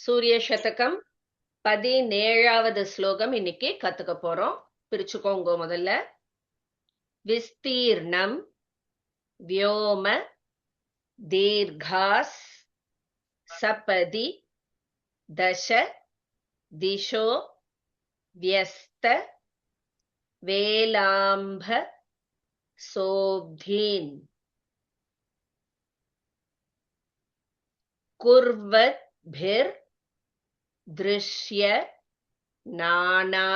சூரிய சதகம் 17வது ஸ்லோகம் இன்னைக்கு கத்துக்க போறோம். பிரிச்சுக்கோங்க. முதல்ல விஸ்தீர்ணம் व्योम दीर्घास् सपदि दश दिशो व्यस्त वेलाम्भ सोब्धीन् कुर्वद्भिर् दृश्य नाना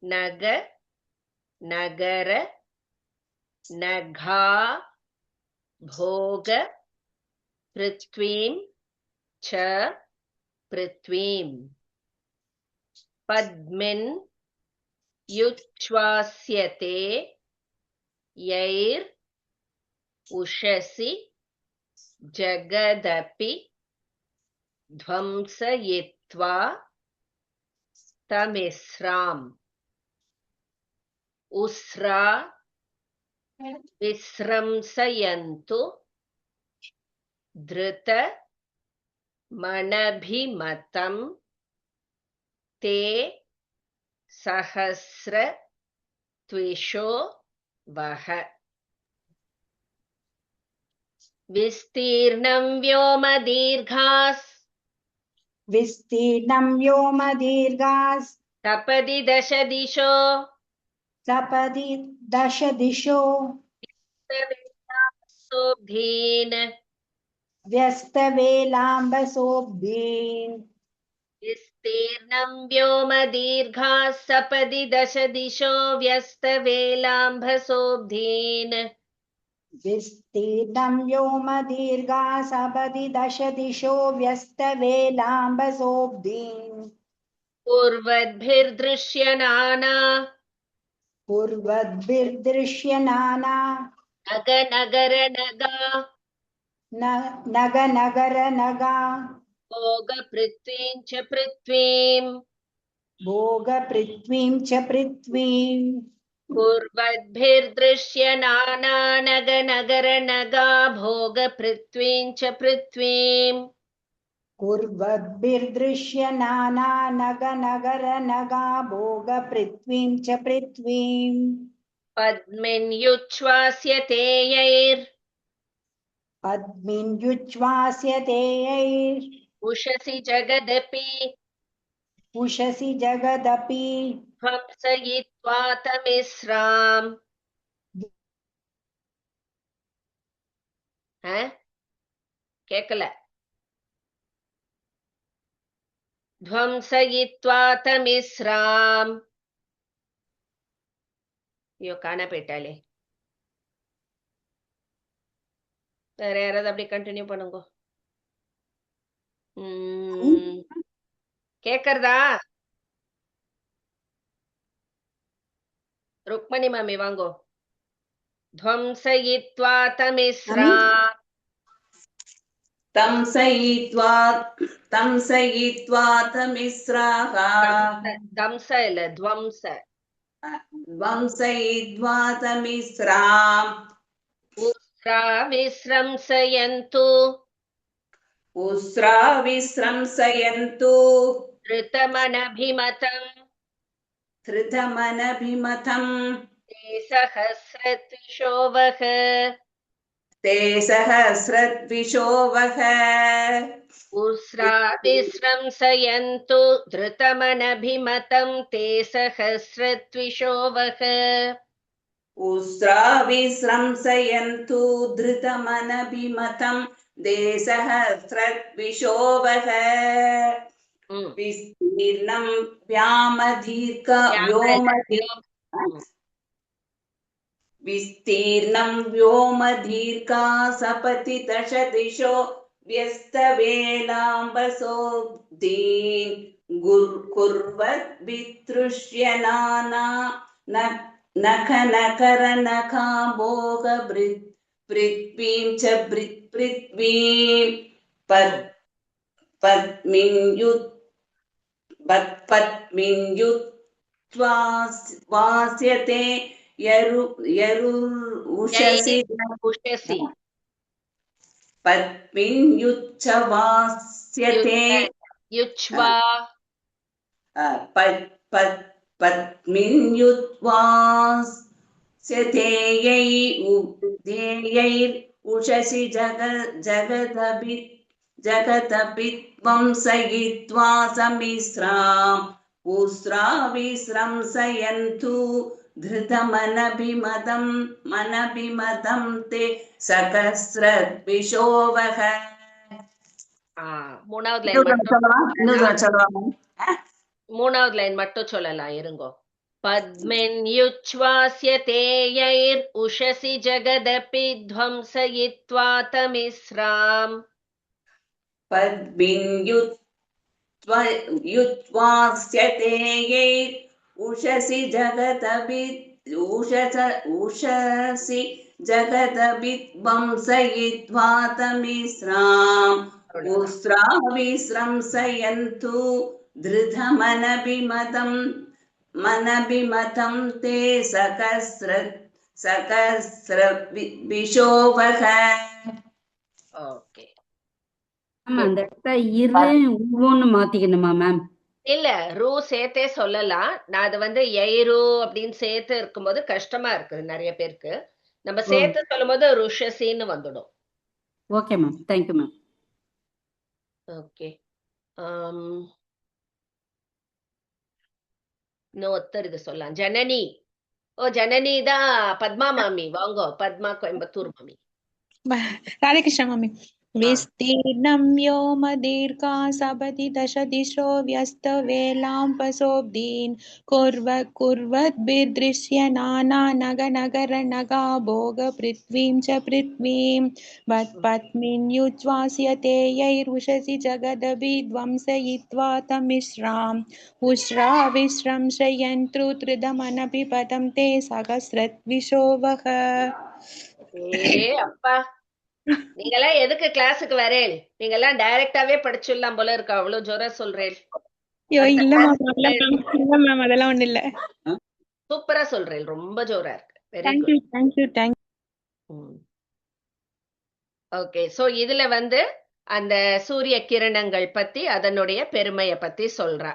नग नगर नघा भोग पृथ्वीं च पृथ्वीम् पद्मिन् युच्छ्वास्यते यैर् उषसि जगदपि ध्वंसयित्वा तमिस्राम् उस्रा विस्रंसयन्तु धृत मनभिमतं ते सहस्र त्विषो वह विस्तीर्णं व्योम दीर्घास् विस्तीर्णं व्योम दीर्घास् सपदि दश दिशो सपदि दश दिशो सोब्धीन् व्यस्तवेलाम्बसोब्धीन् विस्तीर्णं व्योम दीर्घास् सपदि दश दिशो व्यस्तवेलाम्भसोब्धीन् विस्तीर्णं व्योम दीर्घास् सपदि दश दिशो व्यस्तवेलाम्बसोब्धीन् पूर्वद्भिर्दृश्यमाना पूर्वद्भिर्दृश्यमाना नग नगर नगा नग नगर नगा भोग पृथ्वीं च पृथ्वीम् भोग पृथ्वीं च पृथ्वीम् पूर्वद्भिर्दृश्यमाना नग नगर नगा भोग पृथ्वीं च पृथ्वीम् कुर्वद्भिर्दृश्यमाना नग नगर नगा भोग पृथ्वीं च पृथ्वीम् पद्मिन्युच्छ्वास्यते यैर् पद्मिन्युच्छ्वास्यते यैर् उषसि जगदपि उषसि जगदपि ध्वंसयित्वा तमिस्राम् केकल ध्वंसयित्वा तमिस्राम् ஐயோ காண போயிட்டாலே. வேற யாராவது அப்படி கண்டினியூ பண்ணுங்க. கேக்குறதா? ருக்மணி மாமி வாங்கோ. ध्वंसयित्वा तमिस्राम् तंसयित्वा तमिस्राः दंस இல்ல ध्वंस ध्वंसयित्वा तमिस्राम् उस्रा विस्रंसयन्तु धृतमनभिमतम् ते सहस्रत्विषो वह उस्रा विस्रंसयन्तु धृतमनभिमतं ते सहस्रत्विषो वह उस्रा विस्रंसयन्तु धृतमनभिमतं ते सहस्रत्विषो वह विस्तीर्णं विस्तीर्णं व्योमदीर्घा सपति दश दिशो व्यस्तवेलाम्बसोब्धीन् कुर्वद्भिर्दृश्यमाना नख नकर नखा भोग पृथ्वीं च पृथ्वीम् पद्मिन्युच्छ्वास्यते यरुषसि पद्मिन्युच्छ्वास्यते யுச்வா पद्मिन्युत्वास्यतेयै उदेयैर् उषसि जगतपित्वंसयित्वा सम्मिश्राम् उस्रा विस्रंसयन्तु धृतमनभिमदं ते सकस्रद्विषोवः. மூணாவது லைன் மட்டும் மூணாவது லைன் மட்டும் சொல்லலாம் இருங்கோ. பத்மின்யுச்வாஸ்யதேயைர் உஷசி ஜகதபி த்வம்சயித்வா தமிஸ்ராம். पद्मिन्युत्वास्यतेयैर् उषसि जगदभिध्वंसयित्वा तमिस्राम् उस्रा विस्रंसयन्तु धृतमनभिमतं ते सकस्रविशोवः. ஓகே, அந்த ஒவ்வொன்னு மாத்திக்கணுமா மேம்? இல்ல ரூ சேர்த்தே சொல்லலாம். நான் அது எய்ரு அப்படின்னு சேர்த்து இருக்கும்போது கஷ்டமா இருக்குது நிறைய பேருக்கு. நம்ம சேர்த்து சொல்லும்போது ருஷசின்னு வந்துடும். Okay ma'am, thank you ma'am. Okay, இன்னும் ஒருத்தர் இது சொல்லலாம். ஜனனி. ஜனனி தான் பத்மா மாமி. வாங்கோ, பத்மா கோயம்புத்தூர் மாமி. ராதே கிருஷ்ணா மாமி. विस्तीर्णं व्योमदीर्घा सपदि दशदिशो व्यस्तवेलाम्पसोऽब्दीन् कुर्वद्भिर्दृश्य नानानगनगरनगा भोगपृथ्वीं च पृथ्वीं पद्मिन्युज्वास्यते यैरुषसि जगदभिध्वंसयित्वा तमिश्राम् उष्ट्रा विश्रंसयन्तु त्रिदमनभिपदं ते सहस्रद्विषोवः. அப்பா, நீங்கெல்லாம் எதுக்கு கிளாஸுக்கு வரேன்? நீங்கெல்லாம் டைரக்டாவே படிச்சிடலாம் போல இருக்கு, அவ்வளவு ஜோரா சொல்றேன். அதெல்லாம் ஒண்ணு இல்ல, சூப்பரா சொல்றேன், ரொம்ப ஜோரா இருக்கு. Very good. ஓகே, சோ இதுல அந்த சூரிய கிரணங்கள் பத்தி அதனுடைய பெருமையை பத்தி சொல்றா.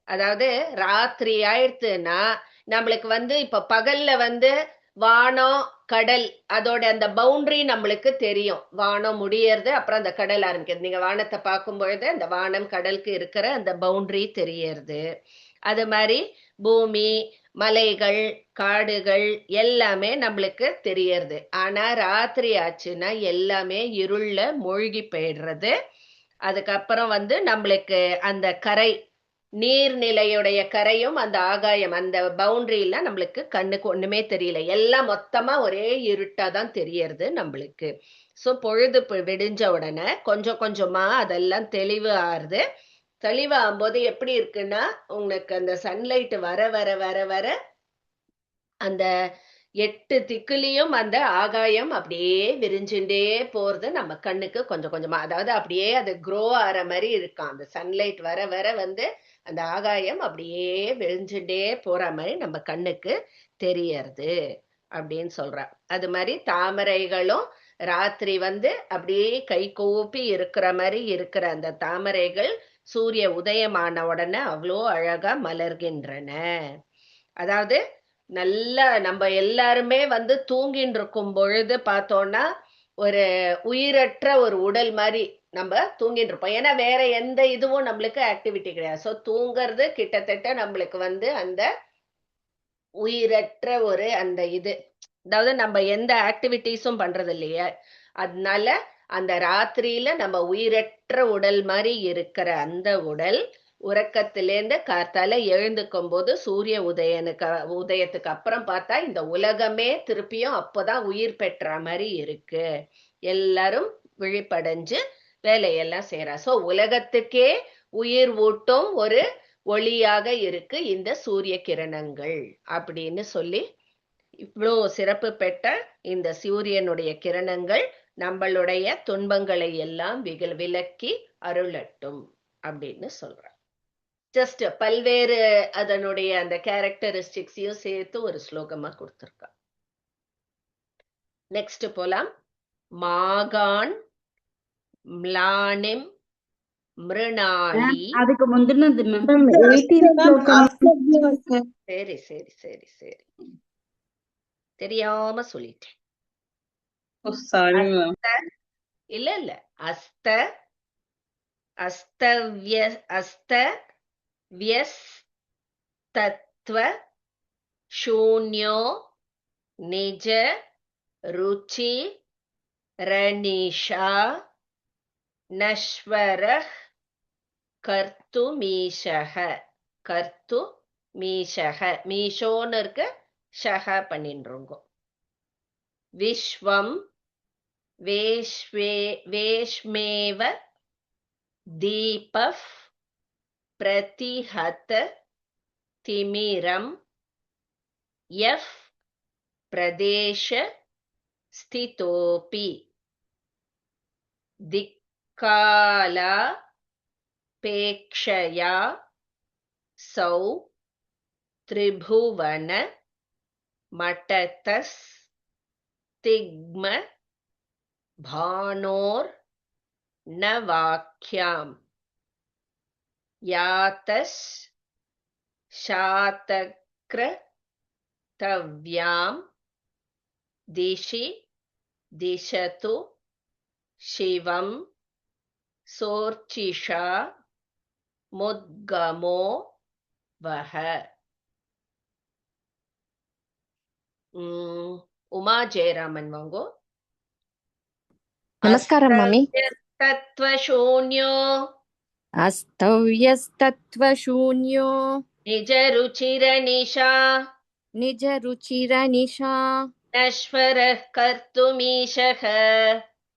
அதாவது ராத்திரி ஆயிடுத்துன்னா நம்மளுக்கு இப்ப பகல்ல வானம் கடல் அதோட அந்த பவுண்டரி நம்மளுக்கு தெரியும். வானம் முடியறது, அப்புறம் அந்த கடல் ஆரம்பிக்கிறது. நீங்க வானத்தை பார்க்கும் பொழுது அந்த வானம் கடலுக்கு இருக்கிற அந்த பவுண்டரி தெரியறது. அது மாதிரி பூமி, மலைகள், காடுகள் எல்லாமே நம்மளுக்கு தெரியறது. ஆனா ராத்திரி ஆச்சுன்னா எல்லாமே இருள்ல மூழ்கி போயிடுறது. அதுக்கப்புறம் நம்மளுக்கு அந்த கரை, நீர்நிலையுடைய கரையும் அந்த ஆகாயம், அந்த பவுண்டரியில நம்மளுக்கு கண்ணுக்கு ஒண்ணுமே தெரியல. எல்லாம் மொத்தமா ஒரே இருட்டா தான் தெரியறது நம்மளுக்கு. சோ பொழுது விடிஞ்ச உடனே கொஞ்சம் கொஞ்சமா அதெல்லாம் தெளிவு ஆறுது. தெளிவாகும் போது எப்படி இருக்குன்னா, உங்களுக்கு அந்த சன்லைட் வர வர வர வர அந்த 8 திக்குலயும் அந்த ஆகாயம் அப்படியே விரிஞ்சுட்டே போறது நம்ம கண்ணுக்கு கொஞ்சம் கொஞ்சமா. அதாவது அப்படியே அது க்ரோ ஆற மாதிரி இருக்கான். அந்த சன்லைட் வர வர அந்த ஆகாயம் அப்படியே விரிஞ்சுட்டே போற மாதிரி நம்ம கண்ணுக்கு தெரியறது அப்படின்னு சொல்றா. அது மாதிரி தாமரைகளும் ராத்திரி அப்படியே கை கூப்பி இருக்கிற மாதிரி இருக்கிற அந்த தாமரைகள் சூரிய உதயமான உடனே அவ்வளோ அழகா மலர்கின்றன. அதாவது நல்லா நம்ம எல்லாருமே தூங்கின்னு இருக்கும் பொழுது பார்த்தோம்னா ஒரு உயிரற்ற ஒரு உடல் மாதிரி நம்ம தூங்கிட்டு இருப்போம். ஏன்னா வேற எந்த இதுவும் நம்மளுக்கு ஆக்டிவிட்டி கிடையாது. ஸோ தூங்குறது கிட்டத்தட்ட நம்மளுக்கு அந்த உயிரற்ற ஒரு அந்த இது, அதாவது நம்ம எந்த ஆக்டிவிட்டிஸும் பண்றது இல்லையா. அதனால அந்த ராத்திரியில நம்ம உயிரற்ற உடல் மாதிரி இருக்கிற அந்த உடல் உறக்கத்திலேருந்து காத்தால எழுந்துக்கும் போது சூரிய உதயத்துக்கு அப்புறம் பார்த்தா இந்த உலகமே திருப்பியும் அப்போதான் உயிர் பெற்ற மாதிரி இருக்கு. எல்லாரும் விழிப்படைஞ்சு வேலையெல்லாம் செய்யறா. சோ உலகத்துக்கே உயிர் ஊட்டும் ஒரு ஒளியாக இருக்கு இந்த சூரிய கிரணங்கள் அப்படின்னு சொல்லி, இவ்வளோ சிறப்பு பெற்ற இந்த சூரியனுடைய கிரணங்கள் நம்மளுடைய துன்பங்களை எல்லாம் விலக்கி அருளட்டும் அப்படின்னு சொல்ற. ஜஸ்ட் பல்வேறு அதனுடைய அந்த கேரக்டரிஸ்டிக்ஸையும் சேர்த்து ஒரு ஸ்லோகமா கொடுத்திருக்கா. நெக்ஸ்ட் போலாம். மாகான் ம்லானிம் மிருணாளி. அதுக்கு முந்தினது மேம். சரி சரி சரி சரி, தெரியாம சொல்லிட்டேன். இல்ல இல்ல, அஸ்த வியஸ்தத்வ சூன்யோ நிஜ ருச்சி ரணிஷா நஸ்வரஹ் கர்த்துமீஷஹ. கர்த்துமீஷஹ, மீஷோன்னு இருக்கு, ஷஹ பண்ணின்றுங்க. விஸ்வம் வேஷ்மேவ தீபஃ பிரதிஹத திமிரம் யஃப் பிரதேஷ ஸ்திதோபி திக்காலாபேக்ஷயா சௌ திரிபுவன மடதஸ் திக்ம பானோர் நவாக்யாம் யாதஸ் சாதக்ரதவ்யாம் திஷி திஷது சிவம் சோர்ச்சிஷா முத்கமோ வஹ. உமா ஜெயராமன் வாங்கோ. நமஸ்காரம் மாமி. தத்வசூன்யோ அஸ்தவ்யஸ்தத்வசூன்யோ நிஜ ருச்சிர நிஷா நிஜ ருச்சிரநிஷா நஸ்வரஹ் கர்த்துமீஷஹ.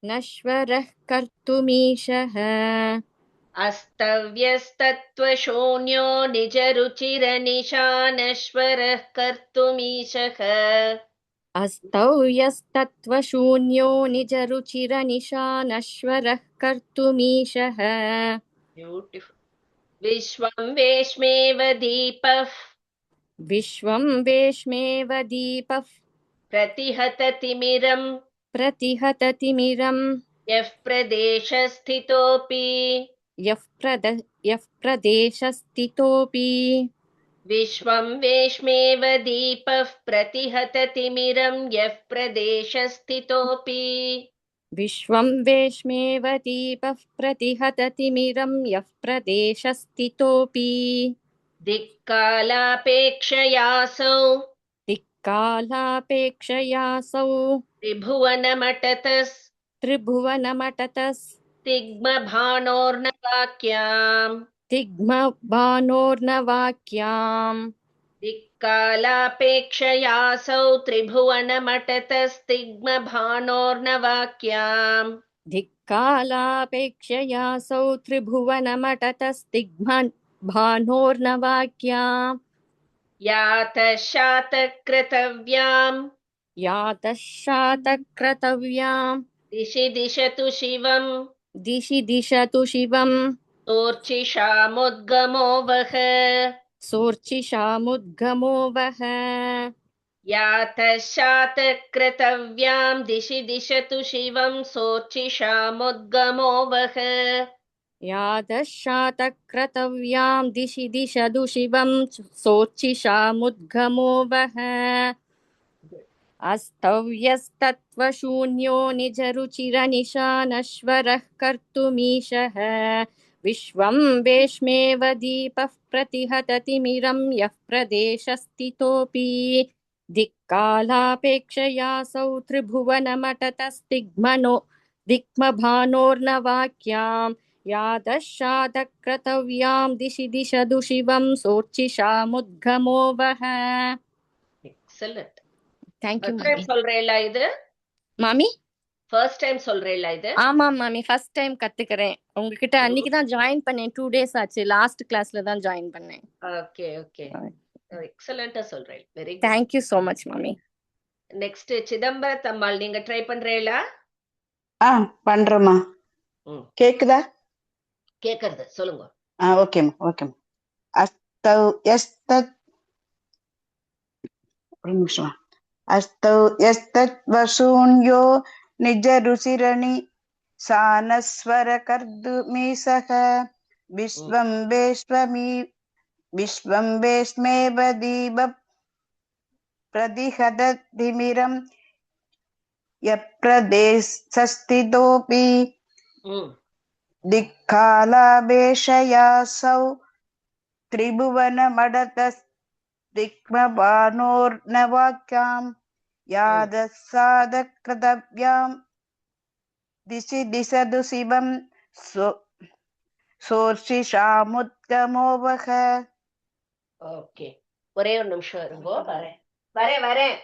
நஸ்வரः கர்த்துமீஷः. அஸ்தவ்யஸ்தத்வசூன்யோ நிஜ ருச்சிர நிஷா நஸ்வரஹ் கர்த்துமீஷஹ. அஸ்தவ்யஸ்தத்வசூன்யோ நிஜ ருச்சிரநிஷா நஸ்வரः கர்த்துமீஷः. பியூட்டிஃபுல். விஸ்வம் வேஷ்மேவ தீபஃ விஸ்வம் வேஷ்மேவ தீபः பிரதிஹத திமிரம் பிரதிஹத திமிரம் யஃப் பிரதேஷ ஸ்திதோபி. யஃ பிரதேசஸ்திதோபி. விஸ்வம் வேஷ்மேவ தீபஃ பிரதிஹத திமிரம் யஃப் பிரதேஷ ஸ்திதோபி. விஸ்வம் வேஷ்மேவ தீபः பிரதிஹத திமிரம் யஃ பிரதேசஸ்திதோபி. திக்காலாபேக்ஷயாசௌ திக்காலாபேக்ஷயாசௌ திரிபுவனமடதஸ் திரிபுவனமடதஸ் திக்மபானோர்னவாக்யாம். திக்மபானோர்னவாக்யாம். திக்காலாபேக்ஷயாசௌ திரிபுவனமடதஸ் திக்மபானோர்னவாக்யாம். திக்காலாபேக்ஷயாசௌ திரிபுவனமடதஸ்திக்மபானோர்னவாக்யாம். யாதஷாதக்ரதவ்யாம் யாதஷாதக்ரதவ்யாம் திஷி திஷது சிவம் திஷி திஷது சிவம் சோர்ச்சிஷாமுத்கமோ வஹ. சோர்ச்சிஷாமுத்கமோ வஹ. யாதஷாதக்ரதவ்யாம் திஷி திஷது சிவம் சோர்ச்சிஷாமுத்கமோ வஹ. யாதஷாதக்ரதவ்யாம் திஷி திஷது சிவம் சோர்ச்சிஷாமுத்கமோ வஹ. அஸ்தவ்யஸ்தத்வசூன்யோ நிஜருச்சிரநிஷா நஸ்வரः கர்த்துமீஷः. விஸ்வம் வேஷ்மேவ தீபः பிரதிஹத திமிரம் யஃ பிரதேசஸ்திதோபி. திக்காலாபேக்ஷயாசௌ திக்மபானோர்னவாக்யாம். யாதஷாதக்ரதவ்யாம் திஷி திஷது சிவம் சோர்ச்சிஷாமுத்கமோ வஹ. எக்ஸலென்ட். தேங்க்யூ ஃபர்ஸ்ட் டைம் மாமி. சொல்றேளா இது? மாமி ஃபர்ஸ்ட் டைம் சொல்றேளா இது? ஆமா மாமி, ஃபர்ஸ்ட் டைம் கத்துக்கிறேன் உங்ககிட்ட. அன்னைக்கு தான் ஜாயின் பண்ணேன், 2 days ஆச்சு. லாஸ்ட் கிளாஸ்ல தான் ஜாயின் பண்ணேன். ஓகே ஓகே, எக்ஸலென்ட்டா சொல்றேன். Very good. Thank you so much மாமி. நெக்ஸ்ட் சிதம்பரத் அம்மாள், நீங்க ட்ரை பண்றீங்களா? பண்றேம்மா. கேக்குதா? கேக்குறது சொல்லுங்க. ஓகேம்மா ஓகேம்மா. அஸ்தவ் யஸ்தத் ஒரு நிமிஷம். அஸ்தவ் யஸ்தத் வசூன்யோ நிஜ ருசிரணி सानस्वरकर्दुमि सह विश्वं वेश्मेव दीप प्रतिहदतिमिरं यप्रदेशस्थितोऽपि ம் दिक्कालावेशयासौ त्रिभुवनमडतस्तिग्मबाणोर्नवाक्यां ம் यादसादकृतव्यां दिशि दिशदु शिवं सोर्षिषामुद्गमो वः. ஓகே, ஒரே ஒரு நிமிஷம் இருங்கோ, வரேன் வரேன் வரேன்.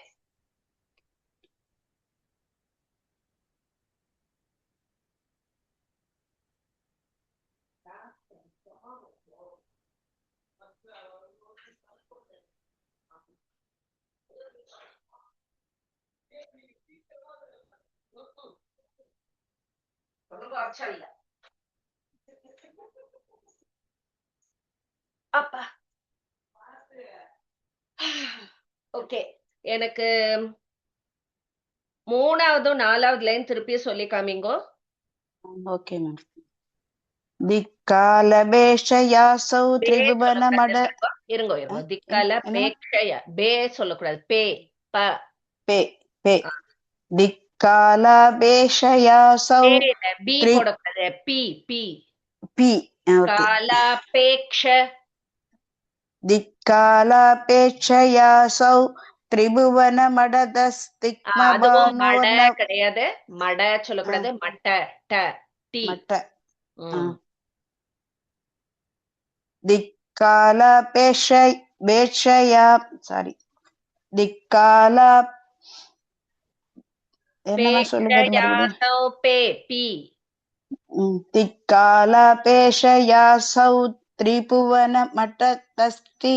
ஒண்ணும் குறைச்சல் இல்ல. அப்பா ஓகே, எனக்கு 3வது 4வது லைன் திருப்பி சொல்லி காமிங்கோ. Okay ma'am. திக்காலவேஷயாசௌ பே திரிபுவனமட சொல்லக்கூடாது, இருங்கோ இருங்கோ. திக்கால பேக்ஷய, பே சொல்லக்கூடாது, பே ப பே பே திக்காலவேஷயாசௌ பி த்ரி போடக்கூடாது, பி பி பி ஓகே. காலாபேக்ஷ திக்காலபேட்சயாசௌ அதுவும் மட திரிபுவனமடதஸ்திக்மபாணோர்ன கிடையாது, மட சொல்லக்கூடாது, மட்ட ட டி. மட்ட ம் திக்காலபேட்சயா சாரி திக்கால என்னமா சொல்லுங்க மறுபடியும். பேக்ஷயாசௌ பே பி திக்காலபேஷயாசௌ திரிபுவனமடதஸ்தி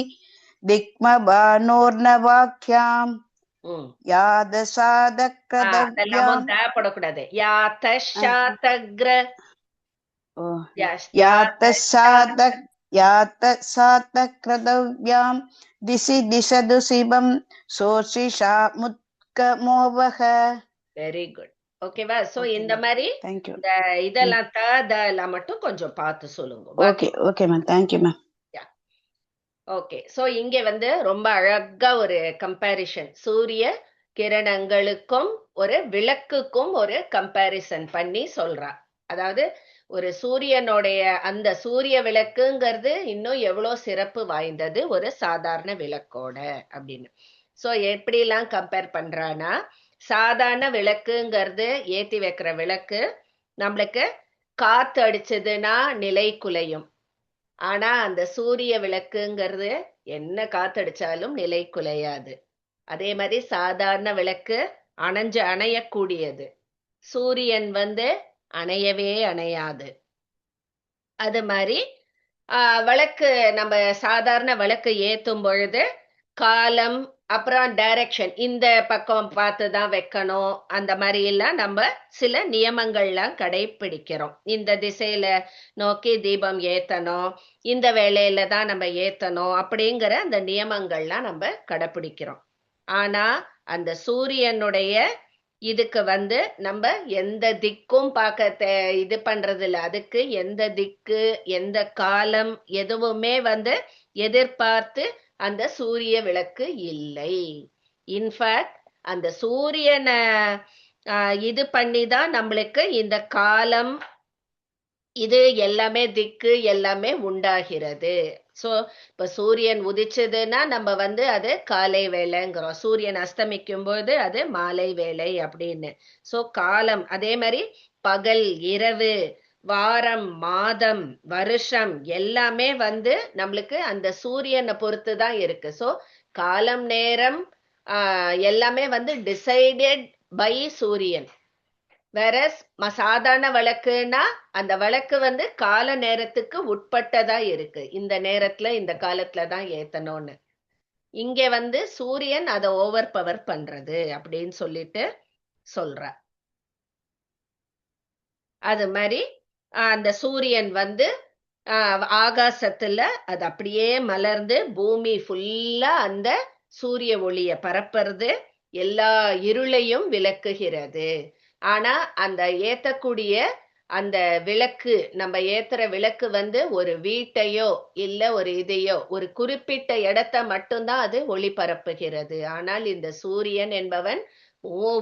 திக்மபாணோர்னவாக்யாம் ம் யாதசாதக்ரதவ்யாம் அதெல்லாமும் த போடக்கூடாது. யாத்தஷாதக்ர யாத்தசாதக்ரதவ்யாம் திசி திசது சிவம் சோர்ஷிஷாமுத்கமோ வஹ. Very good. ஓகேவா? சோ ஓகே இந்த மேம், மாதிரி தேங்க்யூ. இந்த இதெல்லாம் த த எல்லாம் மட்டும் கொஞ்சம் பார்த்து சொல்லுங்க. Okay okay ma'am, thank you ma'am. Okay, so இங்க வந்து ரொம்ப அழகா ஒரு கம்பேரிஷன், சூரிய கிரணங்களுக்கும் ஒரு விளக்குக்கும் ஒரு கம்பேரிசன் பண்ணி சொல்றா. அதாவது ஒரு சூரியனுடைய அந்த சூரிய விளக்குங்கிறது இன்னும் எவ்வளவு சிறப்பு வாய்ந்தது ஒரு சாதாரண விளக்கோட அப்படின்னு. சோ எப்படிலாம் கம்பேர் பண்றானா, சாதாரண விளக்குங்கிறது ஏத்தி வைக்கிற விளக்கு நம்மளுக்கு காத்து அடிச்சதுன்னா நிலை குலையும். ஆனா அந்த சூரிய விளக்குங்கிறது என்ன காத்தடிச்சாலும் நிலை குலையாது. அதே மாதிரி சாதாரண விளக்கு அணையக்கூடியது, சூரியன் வந்து அணையவே அணையாது. அது மாதிரி விளக்கு நம்ம சாதாரண விளக்கு ஏத்தும் பொழுது காலம் அப்புறம் டைரக்ஷன், இந்த பக்கம் பார்த்து தான் வைக்கணும், அந்த மாதிரி எல்லாம் நம்ம சில நியமங்கள்லாம் கடைபிடிக்கிறோம். இந்த திசையில நோக்கி தீபம் ஏத்தணும், இந்த வேளையில தான் நம்ம ஏத்தணும் அப்படிங்கிற அந்த நியமங்கள்லாம் நம்ம கடைபிடிக்கிறோம். ஆனா அந்த சூரியனுடைய இதுக்கு வந்து நம்ம எந்த திக்கும் பார்க்க இது பண்றது இல்ல. அதுக்கு எந்த திக்கு எந்த காலம் எதுவுமே வந்து எதிர்பார்த்து அந்த சூரிய விளக்கு இல்லை. இன்ஃபேக்ட் அந்த சூரியனை இது பண்ணிதான் நம்மளுக்கு இந்த காலம் இது எல்லாமே திக்கு எல்லாமே உண்டாகிறது. சோ இப்ப சூரியன் உதிச்சதுன்னா நம்ம வந்து அது காலை வேளைங்கிறோம், சூரியன் அஸ்தமிக்கும் போது அது மாலை வேளை அப்படின்னு. சோ காலம் அதே மாதிரி பகல் இரவு வாரம் மாதம் வருஷம் எல்லாமே வந்து நம்மளுக்கு அந்த சூரியனை பொறுத்து தான் இருக்கு. சோ காலம் நேரம் எல்லாமே வந்து டிசைடட் பை சூரியன். வேற சாதாரண விளக்குன்னா அந்த விளக்கு வந்து கால நேரத்துக்கு உட்பட்டதா இருக்கு, இந்த நேரத்துல இந்த காலத்துல தான் ஏத்தணும்னு. இங்க வந்து சூரியன் அதை ஓவர் பவர் பண்றது அப்படின்னு சொல்லிட்டு சொல்ற. அது மாதிரி அந்த சூரியன் வந்து ஆகாசத்துல அது அப்படியே மலர்ந்து பூமி ஃபுல்லா அந்த சூரிய ஒளிய பரப்புறது, எல்லா இருளையும் விளக்குகிறது. ஆனா அந்த ஏத்தக்கூடிய அந்த விளக்கு நம்ம ஏத்துற விளக்கு வந்து ஒரு வீட்டையோ இல்ல ஒரு இதையோ ஒரு குறிப்பிட்ட இடத்தை மட்டும்தான் அது ஒளிபரப்புகிறது. ஆனால் இந்த சூரியன் என்பவன்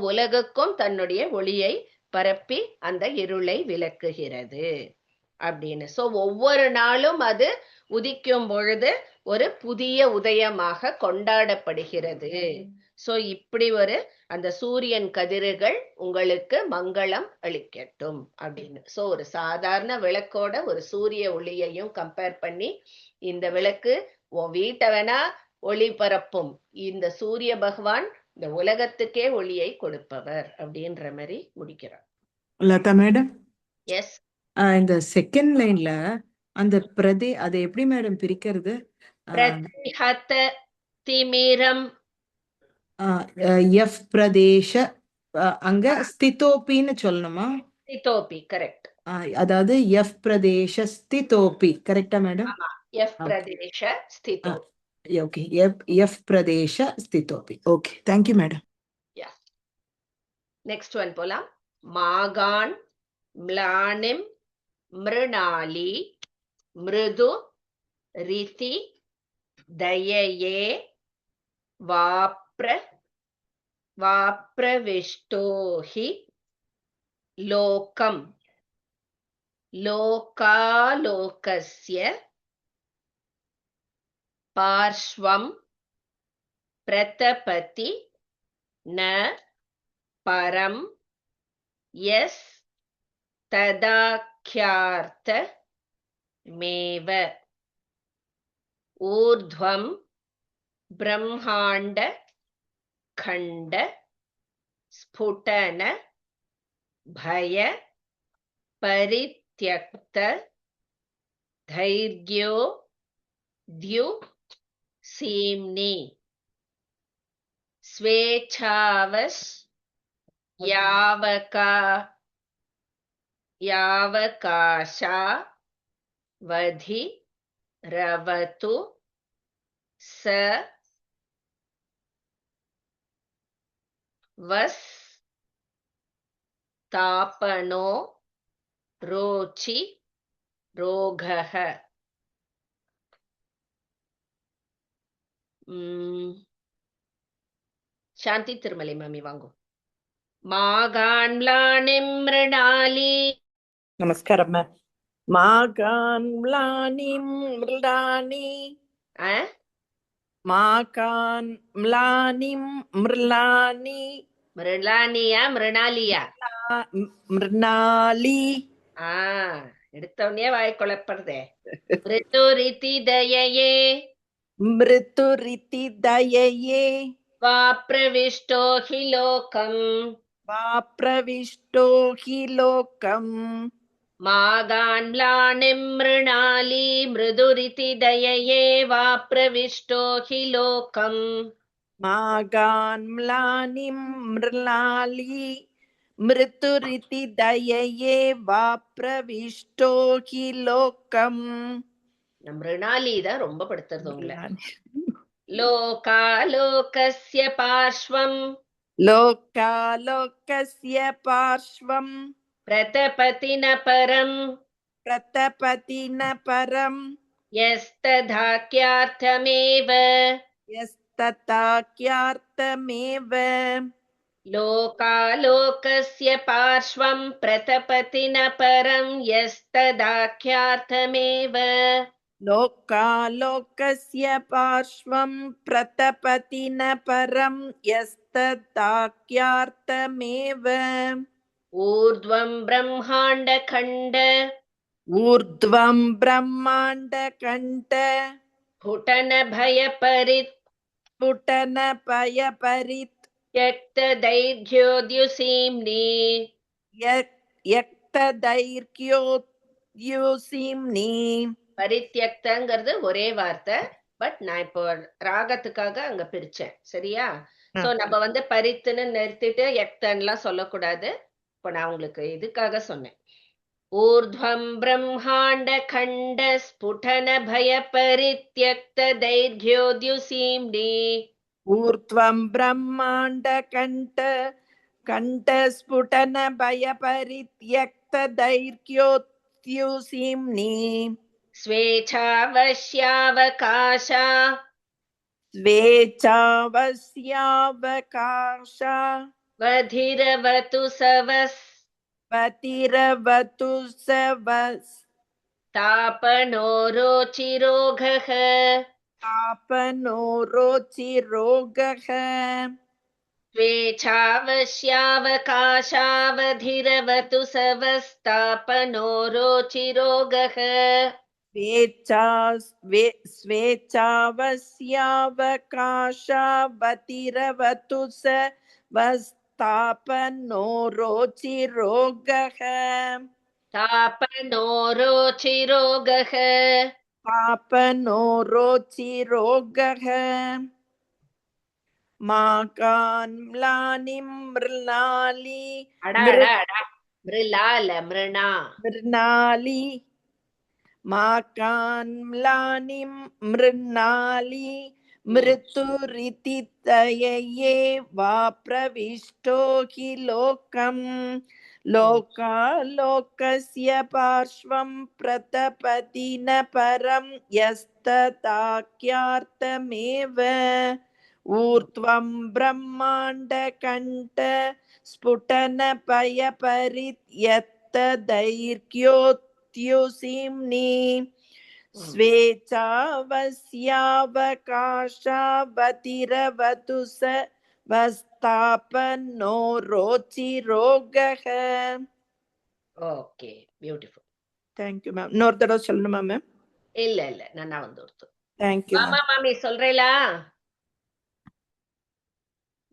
உலகுக்கும் தன்னுடைய ஒளியை பரப்பி அந்த இருளை விளக்குகிறது அப்படின்னு. சோ ஒவ்வொரு நாளும் அது உதிக்கும் பொழுது ஒரு புதிய உதயமாக கொண்டாடப்படுகிறது. சோ இப்படி ஒரு அந்த சூரியன் கதிர்கள் உங்களுக்கு மங்களம் அளிக்கட்டும் அப்படின்னு. சோ ஒரு சாதாரண விளக்கோட ஒரு சூரிய ஒளியையும் கம்பேர் பண்ணி இந்த விளக்கு உன் வீட்டை வேணா ஒளி பரப்பும், இந்த சூரிய பகவான் இந்த உலகத்துக்கே ஒளியை கொடுப்பவர் அப்படின்ற மாதிரி முடிக்கிறார். லதா மேடம், எஸ், இந்த செகண்ட் லைன்ல அந்த அதை எப்படி மேடம் பிரிக்கிறது? பிரதிஹத திமிரம் எஃப் பிரதேச அங்க ஸ்திதோபின்னு சொல்லணுமா? ஸ்திதோபி, கரெக்ட். அதாவது எஃப் பிரதேச ஸ்திதோபி, கரெக்டா மேடம்? ஆமா, எஃப் பிரதேச ஸ்திதோபி. ஓகே, எஃப் பிரதேச ஸ்திதோபி. Okay, thank you madam. Next one போலாம். மாகான் ம்லானிம் மிருணாலி மிருது ரிதி தயயே வாப்ரவிஷ்டோஹி லோகம் லோகாலோகஸ்ய பார்ஷ்வம் பிரதபதி ந பரம் யஸ் ததாக்யார்த்த மேவ ஊர்த்வம் பிரம்மாண்ட खंड स्फुटन भय परित्यक्त धैर्यो द्यु सीम्नि स्वेच्छावश यावकाशा वधि रवतु स वस तापनो रोचि रोगः. சாந்தி திருமலை மாமி வாங்கோ. மாகான் ம்லானிம் மிருணாலி. நமஸ்காரம். மாகான் ம்லானிம் மிருணாலி. மாகான் ம்லானிம் மிருணாலி. மிருணாலியா மிருணாலியா? மிருணாலி. எடுத்தவனே வாய் குழப்பறதே. மிருதுரிதி தயயே. மிருதுரிதி தயயே. வாப்ரவிஷ்டோ ஹி லோகம். வாப்ரவிஷ்டோ ஹி லோகம். மாகான் ம்லானிம் மிருணாலி மிருதுரிதி தயயே வாப்ரவிஷ்டோ ஹி லோகம். மாகான் ம்லானிம் மிருணாலி மிருதுரிதி தயயே வாப்ரவிஷ்டோ ஹி லோகம். மிருணாலி தான் ரொம்ப படுத்துறது உங்களை. லோகாலோகஸ்ய பார்ஷ்வம். லோகாலோகஸ்ய பார்ஷ்வம். பிரதபதின பரம். பிரதபதின பரம். யஸ்ததாக்யார்த்தமேவ. யஸ்ததாக்யார்த்தமேவ. लोकालोकस्य पार्श्वं प्रतपति न परं यस्तदाख्यार्थमेव. लोकालोकस्य पार्श्वं प्रतपति न परं यस्तदाख्यार्थमेव. ऊर्ध्वं ब्रह्माण्डखण्ड. ऊर्ध्वं ब्रह्माण्डखण्ड. स्फुटनभयपरित्. स्फुटनभयपरित्. यक्तदैर्घ्योद्युसीम्नि. यक्तदैर्घ्योद्युसीम्नि. பரித்யக்தங்கிறது ஒரே வார்த்தை, பட் நான் இப்போ ராகத்துக்காக அங்க பிரிச்சேன். சரியா? சோ நம்ம பரித்துன்னு நிறுத்திட்டு யக்தன்லாம் சொல்லக்கூடாது. இப்போ நான் உங்களுக்கு இதுக்காக சொன்னேன். ஊர்த்வம் பிரம்மாண்ட கண்ட ஸ்புடன பய பரித்யக்த தைர்घ्योद्युसीम्नि. ऊर्ध्वं ब्रह्माण्ड कण्ठ स्फुटन भय परित्यक्त यत्तदैर्घ्योत्युसीम्नि स्वेच्छावश्यावकाशा स्वेच्छावस्यावकाशा वधिरवतु सवस् पतिरवतु सवस् तापनो रोचिरोगः आपनो रोचिरोगः स्वेच्छावश्यावकाशावधिरवतु सवस्तापनो रोचिरोगः स्वेच्छावस्यावकाशावतिरवतु सवस्तापनो रोचिरोगः तापनो रोचिरोगः आपनो रोचिरोगः माकान्म्लानिं मृणाली अडा अडा अडा मृलाल मृणा मृणाली माकान्म्लानिं मृणाली मृत्युरिति तयये वा प्रविष्टो हि लोकम् लोकालोकस्य पार्श्वं प्रतपति न परं यस्तदाख्यार्थमेव ऊर्ध्वं ब्रह्माण्डकण्ठ स्फुटनपयपरित्यक्तदैर्घ्योत्युसीम्नि स्वेच्छावस्यावकाशावतिरवतु सवस्तापनो रोचिरोगः ஓகே பியூட்டிஃபுல் தேங்க்யூ மேம் இன்னொரு தடவை சொல்லணுமா மேம் இல்ல இல்ல நன்னா வந்துடுத்து தேங்க்யூ பாமா மேம் மாமி சொல்றேலா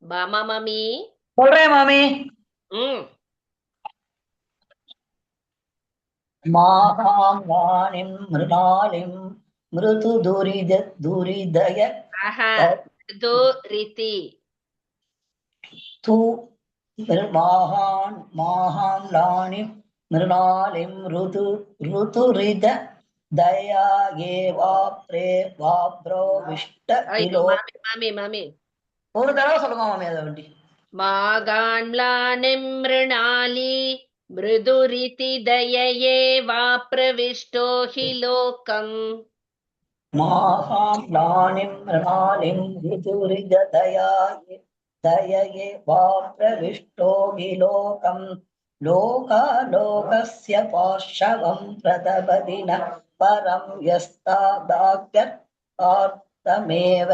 பாமா மாமி சொல்றேன் மாமி. ம் மாகாம் வாணிம் மிருணாலிம் மிருது துரிதய ஆஹா து ரிதி தூ மாகாம் லாணிம் மிருணாலிம் ருதுரித தயா வாப்ரோ விஷ்ட ஐயோ கிலோ. மாமி மாமி மாமி ஒரு தடவை சொல்லுங்க மாமி அதை வண்டி. मागान्म्लानिं मृणाली मृदुरिति दयये वा प्रविष्टो हि लोकम् மாகாம் லாணிம் மிருணாலிம் ருதுரித दयये वा प्रविष्टो विलोकम् लोकालोकस्य पार्श्वं प्रतपति न परं यस्तादाख्यार्थमेव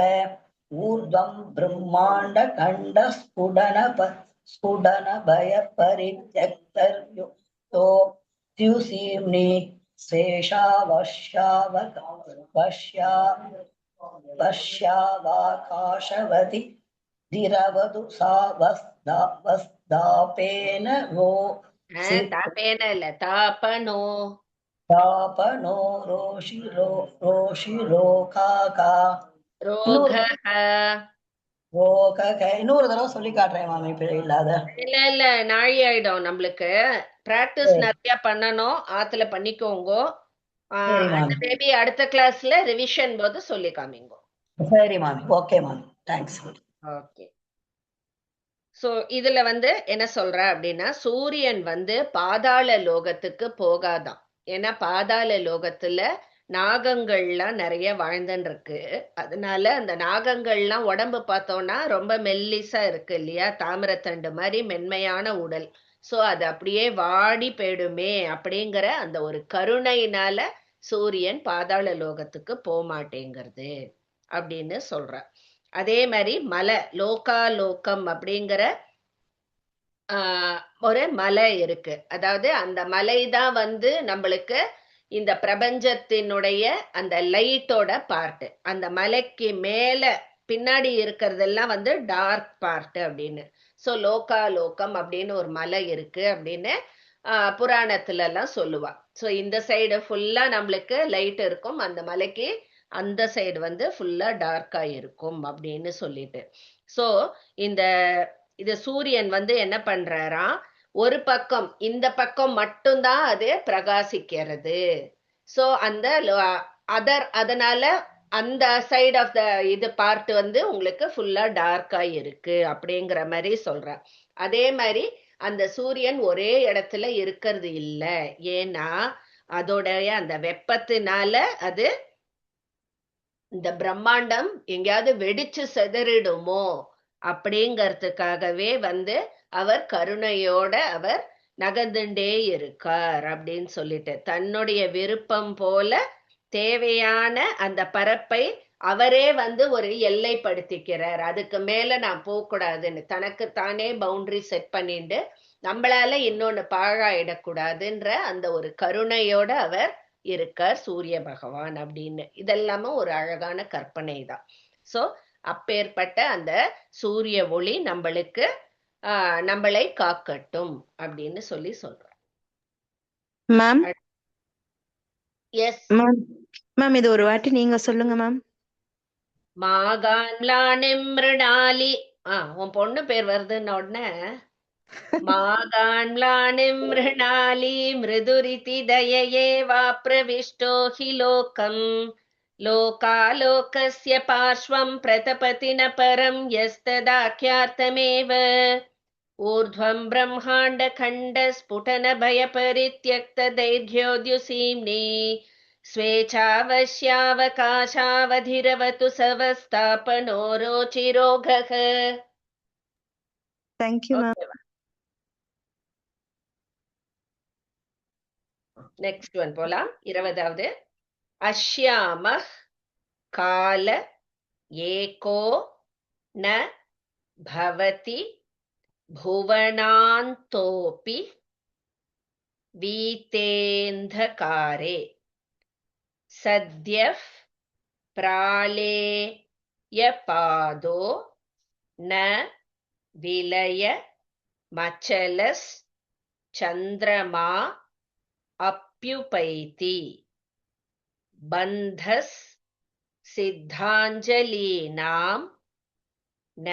ऊर्ध्वं ब्रह्माण्डखण्डस्फुटनभयपरित्यक्तर्युक्तोऽत्युसीम्नि स्वेषावश्यावकाशवति திரவது சாவஸ்தாபேன தாபேன இல்ல தாபனோ தாபனோ ரோஷிரோகாகா ரோகஹ இன்னொரு தடவை சொல்லி காட்டுறேன் மாமி பிழை இல்லாத. இல்ல இல்ல நாழி ஆயிடும் நம்மளுக்கு. பிராக்டிஸ் நிறைய பண்ணணும், ஆத்துல பண்ணிக்கோங்க. அந்த பேபி அடுத்த கிளாஸ்ல ரிவிஷன் போது சொல்லி காமிங்க. சரி மாமி. ஓகே மாமி, தேங்க்ஸ். ஓகே. சோ இதுல என்ன சொல்ற அப்படின்னா, சூரியன் பாதாள லோகத்துக்கு போகாதான். ஏன்னா பாதாள லோகத்துல நாகங்கள்லாம் நிறைய வாழ்ந்துன்னு இருக்கு. அதனால அந்த நாகங்கள்லாம் உடம்பு பார்த்தோம்னா ரொம்ப மெல்லிசா இருக்கு இல்லையா, தாமிரத்தண்டு மாதிரி மென்மையான உடல். சோ அது அப்படியே வாடி போயிடுமே அப்படிங்கிற அந்த ஒரு கருணையினால சூரியன் பாதாள லோகத்துக்கு போக மாட்டேங்கிறது அப்படின்னு சொல்ற. அதே மாதிரி மலை லோகாலோகம் அப்படிங்கிற ஒரு மலை இருக்கு. அதாவது அந்த மலை தான் நம்மளுக்கு இந்த பிரபஞ்சத்தினுடைய அந்த லைட்டோட பார்ட். அந்த மலைக்கு மேல பின்னாடி இருக்கிறதெல்லாம் டார்க் பார்ட் அப்படின்னு. ஸோ லோகாலோகம் அப்படின்னு ஒரு மலை இருக்கு அப்படின்னு புராணத்துல எல்லாம் சொல்லுவா. ஸோ இந்த சைடு ஃபுல்லா நம்மளுக்கு லைட் இருக்கும், அந்த மலைக்கு அந்த சைடு ஃபுல்லா டார்க்கா இருக்கும் அப்படின்னு சொல்லிட்டு. ஸோ இது சூரியன் என்ன பண்றாராம், ஒரு பக்கம் இந்த பக்கம் மட்டும்தான் அது பிரகாசிக்கிறது. ஸோ அந்த அதனால அந்த சைட் ஆஃப் த இது பார்ட் உங்களுக்கு ஃபுல்லா டார்க்கா இருக்கு அப்படிங்கிற மாதிரி சொல்ற. அதே மாதிரி அந்த சூரியன் ஒரே இடத்துல இருக்கிறது இல்ல. ஏன்னா அதோடைய அந்த வெப்பத்தினால அது இந்த பிரம்மாண்டம் எங்கேயாவது வெடிச்சு சிதறிடுமோ அப்படிங்கறதுக்காகவே அவர் கருணையோட அவர் நகர்ந்துட்டே இருக்கார் அப்படின்னு சொல்லிட்டு தன்னுடைய விருப்பம் போல தேவையான அந்த பரப்பை அவரே ஒரு எல்லைப்படுத்திக்கிறார். அதுக்கு மேல நான் போகக்கூடாதுன்னு தனக்கு தானே பவுண்டரி செட் பண்ணிட்டு நம்மளால இன்னொன்னு பாழாயிடக்கூடாதுன்ற அந்த ஒரு கருணையோட அவர் இருக்கார் சூரிய பகவான் அப்படின்னு. இதெல்லாமும் ஒரு அழகான கற்பனை தான். சோ அப்பேற்பட்ட அந்த சூரிய ஒளி நம்மளை காக்கட்டும் அப்படின்னு சொல்றோம். மேம் எஸ் மேம் இது ஒரு வாட்டி நீங்க சொல்லுங்க மேம். மாகான்லானிம் மிருணாலி. உன் பொண்ணு பேர் வருதுன்னு உடனே மாகான்லானிம் மிருணாலி மிருதுரிதி தயயே வா பிரவிஷ்டோ ஹி லோகம் லோகாலோகஸ்ய பார்ஷ்வம் பிரதபதி ந பரம் யஸ்ததாக்யார்த்தமேவ ऊर्ध्वं ब्रह्माण्ड खण्ड स्फुटन भय परित्यक्त दैर्घ्योद्युसीम्नि स्वेच्छावश्यावकाशावधिरवतु सवस्तापनो रोचिरोगः. Thank you ma'am. நெக்ஸ்ட் ஒன் போலாம். 20வது அஷ்யாமஹ் கால ஏகோ ந பவதி भुवनान्तोऽपि वीतेन्धकारे सद्यः प्रालेयपादो न विलयमचलश्चन्द्रमा अप्युपैति बन्धस् सिद्धाञ्जलीनां न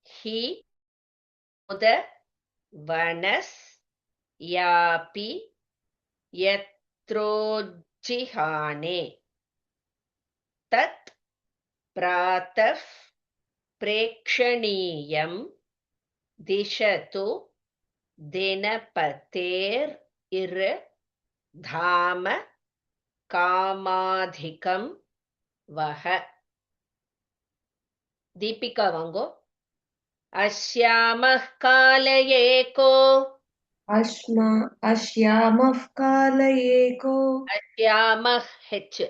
हि वनस् यापि यत्रोज्जिहाने तत् प्रातः प्रेक्षणीयं दिशतु दिनपतेर् धाम कामाधिकं वह. दीपिका वांगो. अश्यामः काल एको अश्यामः काल एको अश्यामः ஹெச்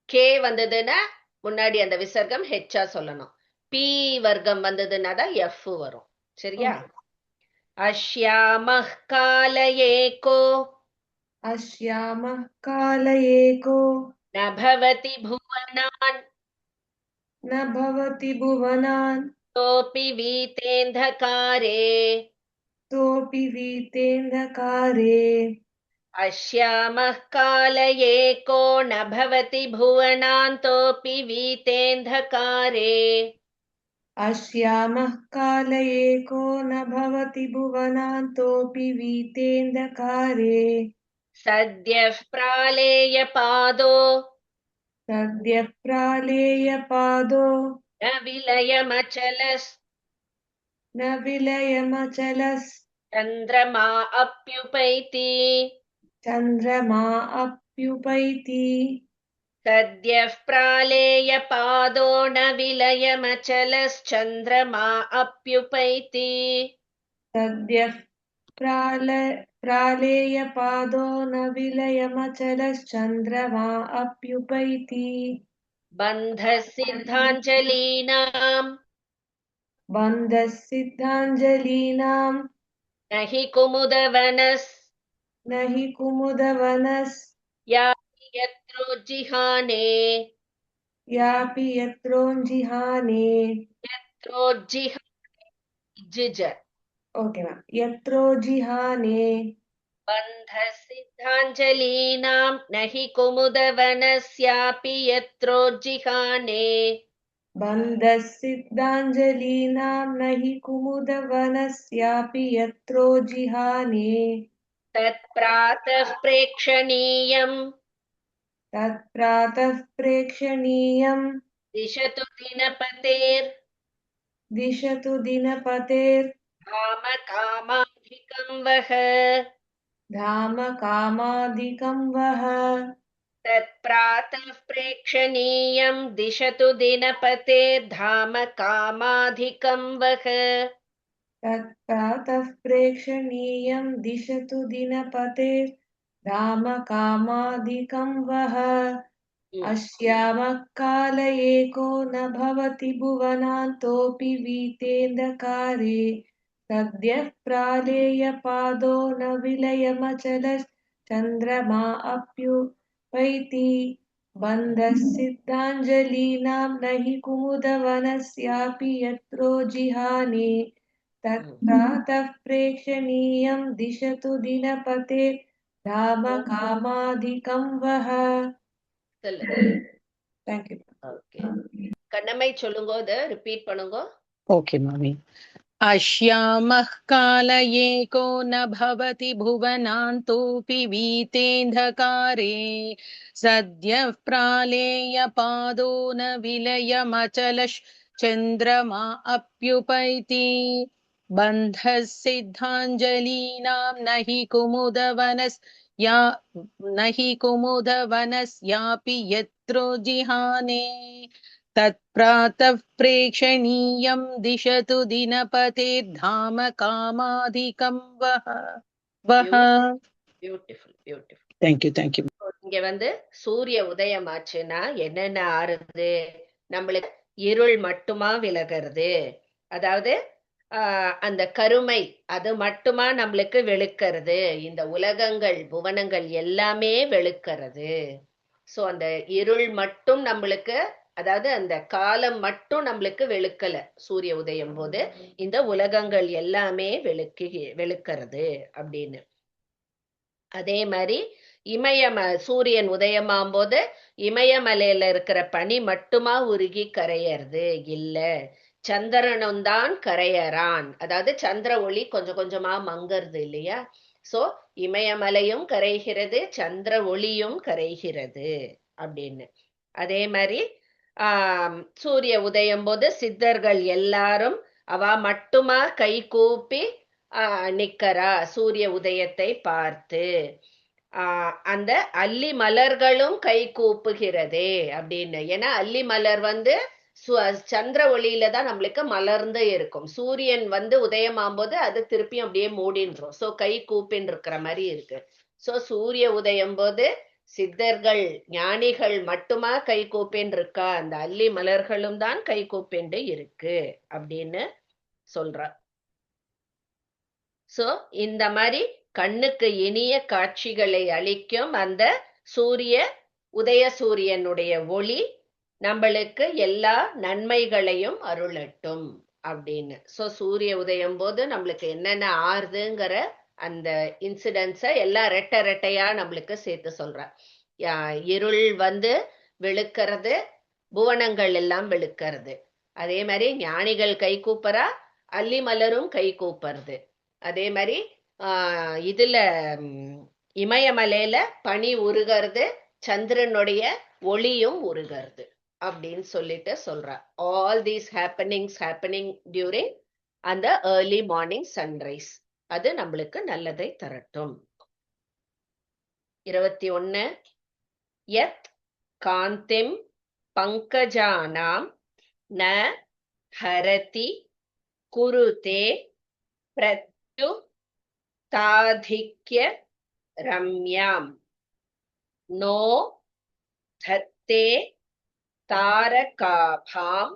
கே வந்ததுன்னா முன்னாடி அந்த விசர்க்கம் ஹெச்சா சொல்லணும். பி வர்க்கம் வந்ததுன்னா தான் எஃப் வரும். சரியா? அஷ்யாமः கால ஏகோ अश्यामः काल एको न भवति भुवनान् न भवति भुवनान् तोऽपि वीतेन्धकारे तोऽपि वीतेन्धकारे अश्यामः काल एको न भवति भुवनान्तोऽपि वीतेन्धकारे अश्यामः काल एको न भवति भुवनान्तोऽपि वीतेन्धकारे सद्यः प्रालेयपादो सद्यः प्रालेयपादो न विलयमचलस् न विलयमचलस् चन्द्रमा अप्युपैति चन्द्रमा अप्युपैति सद्यः प्रालेयपादो न विलयमचलश्चन्द्रमा अप्युपैति सद्यः प्रालेयपादो न विलयमचलश्चन्द्रमा अप्युपैति बन्धः सिद्धाञ्जलीनां न हि कुमुदवनस् न हि कुमुदवनस् यापि यत्रोज्जिहाने यापि यत्रोज्जिहाने जिज ओके मैम यत्रोज्जिहाने बन्धः सिद्धाञ्जलीनां न हि कुमुदवनस्यापि यत्रोज्जिहाने बन्धः सिद्धाञ्जलीनां न हि कुमुदवनस्यापि यत्रोज्जिहाने तत्प्रातः प्रेक्षणीयं तत्प्रातः प्रेक्षणीयं दिशतु दिनपतेर् दिशतु दिनपतेर् धाम कामाधिकं वः धाम कामादिकं वः तत्प्रातः प्रेक्षणीयं दिशतु दिनपतेर्धाम कामाधिकं वः तत्प्रातः प्रेक्षणीयं दिशतु दिनपतेर् धाम कामादिकं वः अस्यामः काल एको न भवति भुवनान्तोऽपि वीतेन्धकारे सद्यः प्रालेयपादो न विलयमचलश्चन्द्रमा अप्युपैति बन्धः सिद्धाञ्जलीनां न हि कुमुदवनस्यापि यत्रो जिहाने तत्प्रातः प्रेक्षणीयं दिशतु दिनपते धाम कामाधिकं वः சொல்லுங்க. Thank you. ஓகே, கண்ணம்மை சொல்லுங்க, அதை ரிப்பீட் பண்ணுங்க. ओके मामी। अश्यामः काल एको न भवति भुवनान्तोऽपि वीतेन्धकारे सद्यः प्रालेयपादो न विलयमचलश्चन्द्रमा अप्युपैति बन्धः सिद्धाञ्जलीनां न हि कुमुदवनस्यापि यत्रो जिहाने तत्प्रातः प्रेक्षणीयं दिशतु दिनपतेर्धाम कामाधिकं वः பியூட்டிஃபுல் பியூட்டிஃபுல். थैंक यू இங்க வந்து சூரிய உதயம் ஆச்சுன்னா என்னென்ன ஆறுது? நம்மளுக்கு இருள் மட்டுமா விலகிறது? அதாவது அந்த கருமை அது மட்டுமா நம்மளுக்கு வெளுக்கிறது? இந்த உலகங்கள் புவனங்கள் எல்லாமே வெளுக்கிறது. சோ அந்த இருள் மட்டும் நம்மளுக்கு, அதாவது அந்த காலம் மட்டும் நம்மளுக்கு வெளுக்கல. சூரிய உதயம் போது இந்த உலகங்கள் எல்லாமே வெளுக்கிறது அப்படின்னு. அதே மாதிரி சூரியன் உதயமாகும் போது இமயமலையில இருக்கிற பனி மட்டுமா உருகி கரையறது இல்ல, சந்திரனும் தான் கரையறான். அதாவது சந்திர ஒளி கொஞ்சம் கொஞ்சமா மங்கறது இல்லையா? சோ இமயமலையும் கரைகிறது, சந்திர ஒளியும் கரைகிறது அப்படின்னு. அதே மாதிரி சூரிய உதயம் போது சித்தர்கள் எல்லாரும் அவ மட்டுமா கை கூப்பி நிக்கறா சூரிய உதயத்தை பார்த்து. அந்த அல்லி மலர்களும் கை கூப்புகிறதே அப்படின்னு. ஏன்னா அல்லி மலர் வந்து சந்திர ஒளியில தான் நம்மளுக்கு மலர்ந்து இருக்கும். சூரியன் வந்து உதயமாகும்போது அது திருப்பி அப்படியே மூடின்றோம். சோ கை கூப்பின்னு இருக்கிற மாதிரி இருக்கு. சோ சூரிய உதயம் போது சித்தர்கள் ஞானிகள் மட்டுமா கை கூப்பின்னு இருக்கா, அந்த அல்லி மலர்களும் தான் கை கூப்பிண்டு இருக்கு அப்படின்னு சொல்றா. சோ இந்த மாதிரி கண்ணுக்கு இனிய காட்சிகளை அளிக்கும் அந்த உதய சூரியனுடைய ஒளி நம்மளுக்கு எல்லா நன்மைகளையும் அருளட்டும் அப்படின்னு. சோ சூரிய உதயம் போது நம்மளுக்கு என்னென்ன ஆறுதுங்கிற அந்த இன்சிடென்ட்ஸை எல்லாம் ரெட்டையா நம்மளுக்கு சேர்த்து சொல்ற. இருள் வந்து வெளுக்கிறது, புவனங்கள் எல்லாம் வெளுக்கிறது. அதே மாதிரி ஞானிகள் கை கூப்பறா, அல்லி மலரும் கை கூப்பறது. அதே மாதிரி இதுல இமயமலையில பனி உருகிறது, சந்திரனுடைய ஒளியும் உருகிறது அப்படின்னு சொல்லிட்டு சொல்றா. ஆல் தீஸ் ஹேப்பனிங் டியூரிங் அந்த ஏர்லி மார்னிங் சன்ரைஸ். அது நம்மளுக்கு நல்லதை தரட்டும். 21 யத் காந்திம் பங்கஜானாம் ந ஹரதி குருதே பிரத்யு தாதிக்ய ரம்யாம் நோ தத்தே தாரகாபாம்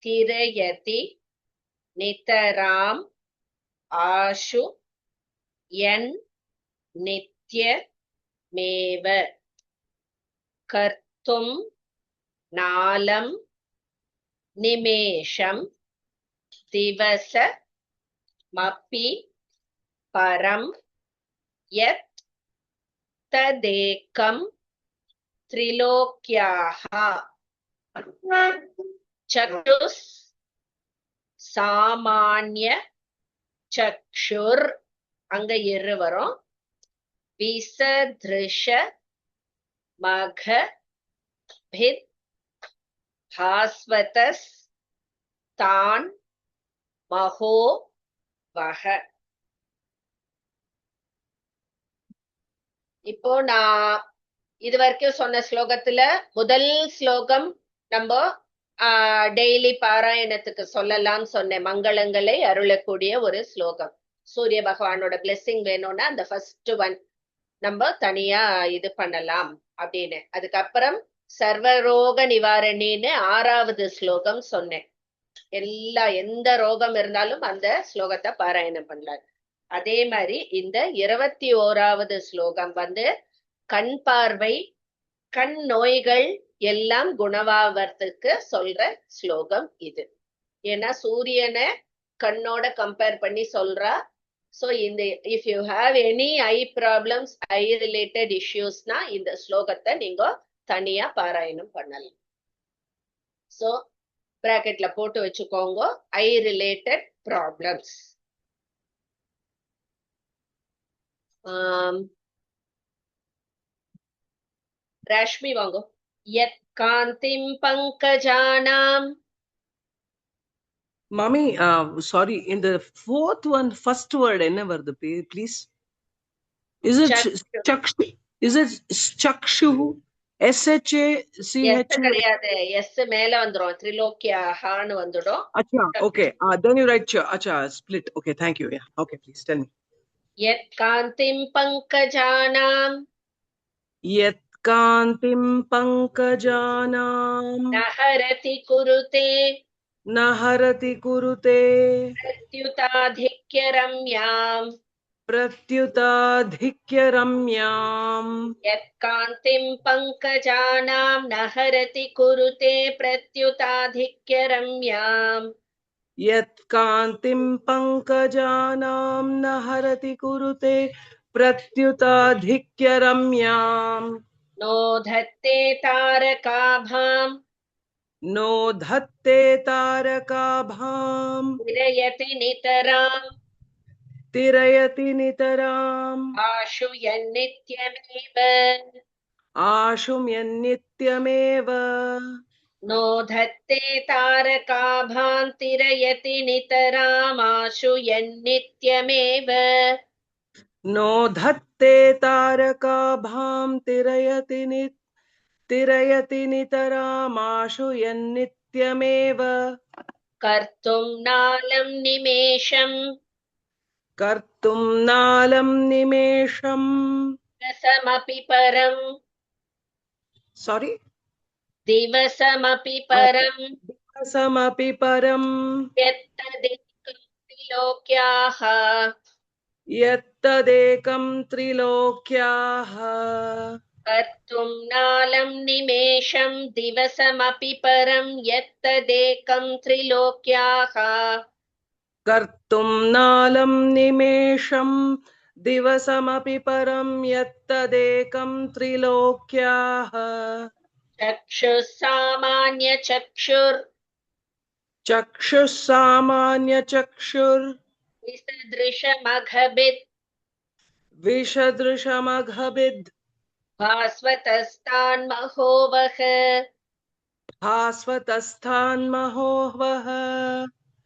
திரயதி நிதராம் ஆஷு யன் நித்ய மேவ கர்த்தும் நாலம் நிமேஷம் திவச மப்பி பரம் யத் ததேகம் த்ரிலோக்யாஹ சக்ஷுஸ் சாமான்ய சக்ஷுர் அங்க வரும் விசத்ருஷ மக பித் பாஸ்வதஸ் தான் மகோ வக. இப்போ நான் இது வரைக்கும் சொன்ன ஸ்லோகத்துல முதல் ஸ்லோகம் நம்ம டெய்லி பாராயணத்துக்கு சொல்லலாம்னு சொன்னேன். மங்களங்களை அருளக்கூடிய ஒரு ஸ்லோகம். சூரிய பகவானோட பிளெஸிங் வேணும்னா அந்த ஃபர்ஸ்ட் ஒன் நம்ம தனியா இது பண்ணலாம் அப்படின்னு. அதுக்கப்புறம் சர்வரோக நிவாரணின்னு 6வது ஸ்லோகம் சொன்னேன். எந்த ரோகம் இருந்தாலும் அந்த ஸ்லோகத்தை பாராயணம் பண்ணலாம். அதே மாதிரி இந்த 21வது ஸ்லோகம் வந்து கண் பார்வை, கண் நோய்கள் எல்லாம் குணமாவதற்கு சொல்ற ஸ்லோகம் இது. ஏன்னா சூரியனை கண்ணோட கம்பேர் பண்ணி சொல்றா. சோ இந்த if you have any eye problems, eye related இஷ்யூஸ்னா இந்த ஸ்லோகத்தை நீங்க தனியா பாராயணம் பண்ணலாம். சோ பிராக்கெட்ல போட்டு வச்சுக்கோங்க, ஐ ரிலேட்டட் ப்ராப்ளம்ஸ். ராஷ்மி வாங்கோ. யத் காந்திம் பங்கஜானாம். Mommy, sorry, in the fourth one, first word, enna varudhu, please? Is it chakshu? Is it chakshu? SHACHU? கிடையாது, எஸ் மேல வந்துரும். திரிலோக்கியா ஹான்னு வந்துடும். Acha, okay. Then you write acha split. Okay, thank you. Yeah. Okay, please tell me. யத் காந்திம் பங்கஜானாம். Yat kantim pankajanam நஹரதி குருதே. naharati kurute பிரத்யுதாதிக்ய ரம்யாம். pratyutadhikya ramyam. யத் காந்திம் பங்கஜானாம் நஹரதி குருதே பிரத்யுதாதிக்ய ரம்யாம். Yat kantim pankajanam naharati kurute pratyutadhikya ramyam. நோதத்தே தாரகாபாம். नोधत्ते तारकाभां விரயதி நிதராம். तिरयति नितराम् ஆஷு யன்னித்யமேவ. आशुम्यन्नित्यमेव. நோதத்தே தாரகாபாம் திரயதி நிதராம் ஆஷு யன்னித்யமேவ. नोधत्ते तारकाभां तिरयति नितरामाशु यन्नित्यमेव. கர்த்தும் நாலம் நிமேஷம். कर्तुं नालं निमेषम्. திவசமபி பரம். Sorry? திவசமபி பரம். दिवसमपि परम्. யத்ததேகம் திரிலோக்யாஹ. यत्तदेकं त्रिलोक्याः. कर्तुं नालं निमेषं दिवसमपि परं यत्तदेकं त्रिलोक्याः. कर्तुं नालं निमेषं दिवसमपि परं यत्तदेकं त्रिलोक्याः. चक्षुः सामान्यचक्षुर्. चक्षुः सामान्यचक्षुर्. विसदृशमघभित्. विसदृशमघभिद्. भास्वतस्तान्महोवः. भास्वतस्थान्महोवः.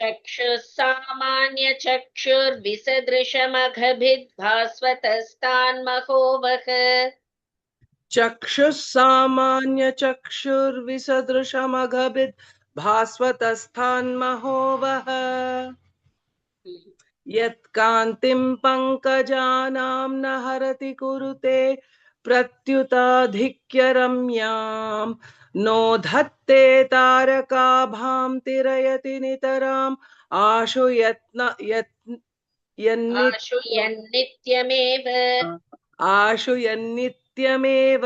चक्षुः सामान्यचक्षुर्विसदृशमघभिद् भास्वतस्तान्महोवः. चक्षुः सामान्यचक्षुर्विसदृशमघभिद् भास्वतस्थान्महोवः. यत्कान्तिं पङ्कजानां न हरति कुरुते प्रत्युताधिक्य रम्यां. नोधत्ते तारकाभां तिरयति नितराम् आशु यन्नित्यमेव. आशु यन्नित्यमेव.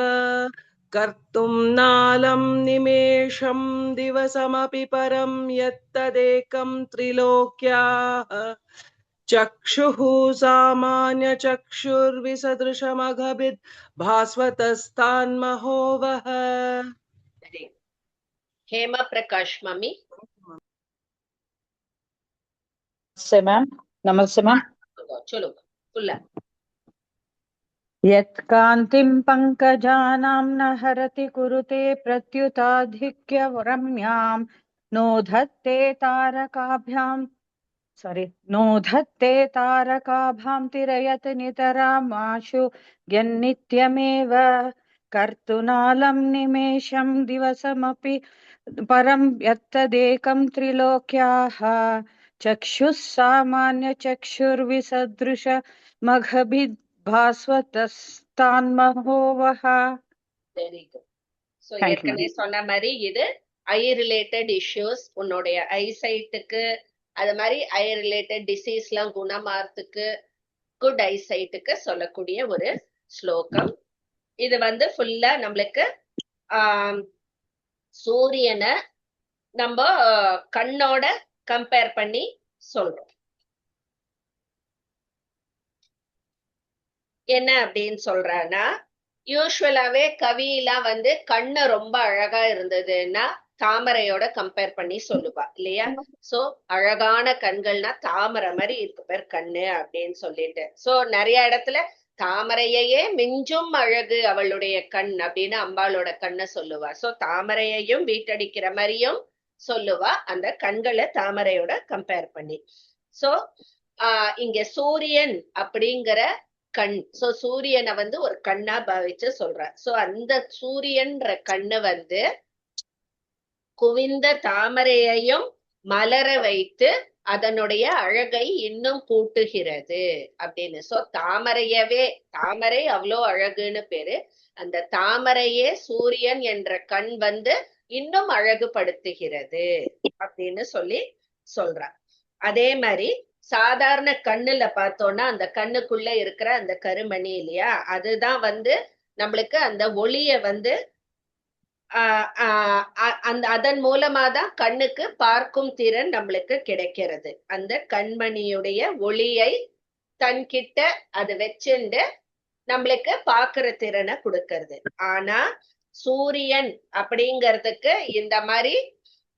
कर्तुं नालं निमेषं दिवसमपि परं यत्तदेकं त्रिलोक्याः. चक्षुः सामान्यचक्षुर्विसदृशमघभिद् भास्वतस्तान्महोवः. हेम प्रकाश मम्मी. नमस्ते मैम. नमस्ते मैम. चलो फुल्ला. यत्कान्तिं पङ्कजानां न हरति कुरुते प्रत्युताधिक्य रम्यां. नोधत्ते तारकाभ्यां नोधत्ते तारकाभ्यां तिरयत् नितरामाशु यन्नित्यमेव कर्तुनालं निमेषं दिवसमपि परं यत्तदेकं त्रिलोक्याः चक्षुः सामान्यचक्षुर्विसदृश मघभिद्भास्वतस्तान्महोवः. Very good. So Thank you, ஏற்கனவே ma'am. சொன்ன மாதிரி இது ஐ ரிலேட்டட் இஷ்யூஸ், உன்னுடைய ஐசைட்டுக்கு, அது மாதிரி ஐ ரிலேட்டட் டிசீஸ்லாம் குணமாறதுக்கு, குட் ஐசைட்டுக்கு சொல்லக்கூடிய ஒரு ஸ்லோகம். இது வந்து ஃபுல்லா நம்மளுக்கு சூரியனை நம்ம கண்ணோட கம்பேர் பண்ணி சொல்றோம். என்ன அப்படின்னு சொல்றான்னா, யூஸ்வலாவே கவியெல்லாம் வந்து கண்ணு ரொம்ப அழகா இருந்ததுன்னா தாமரையோட கம்பேர் பண்ணி சொல்லுவா இல்லையா? சோ அழகான கண்கள்னா தாமரை மாதிரி இருக்கு பேர் கண்ணு அப்படின்னு சொல்லிட்டு. சோ நிறைய இடத்துல தாமரையே மிஞ்சும் அழகு அவளுடைய கண் அப்படின்னு அம்பாளோட கண்ணை சொல்லுவா. சோ தாமரையையும் வீட்டடிக்கிற மாதிரியும் சொல்லுவா அந்த கண்களை தாமரையோட கம்பேர் பண்ணி. சோ இங்க சூரியன் அப்படிங்கிற கண், சோ சூரியனை வந்து ஒரு கண்ணா பாவிச்சு சொல்ற. சோ அந்த சூரியன்ற கண்ணு வந்து குவிந்த தாமரையையும் மலர வைத்து அதனுடைய அழகை இன்னும் கூட்டுகிறது அப்படின்னு. சோ தாமரை அவ்வளோ அழகுன்னு பேரு. அந்த தாமரையே சூரியன் என்ற கண் வந்து இன்னும் அழகுபடுத்துகிறது அப்படின்னு சொல்ற. அதே மாதிரி சாதாரண கண்ணுல பார்த்தோம்னா அந்த கண்ணுக்குள்ள இருக்கிற அந்த கருமணி இல்லையா, அதுதான் வந்து நம்மளுக்கு அந்த ஒளிய வந்து அதன் மூலமா தான் கண்ணுக்கு பார்க்கும் திறன் நம்மளுக்கு கிடைக்கிறது. அந்த கண்மணியுடைய ஒளியை தன்கிட்ட அது வச்சுண்டு நம்மளுக்கு பாக்குற திறனை கொடுக்கறது. ஆனா சூரியன் அப்படிங்கிறதுக்கு இந்த மாதிரி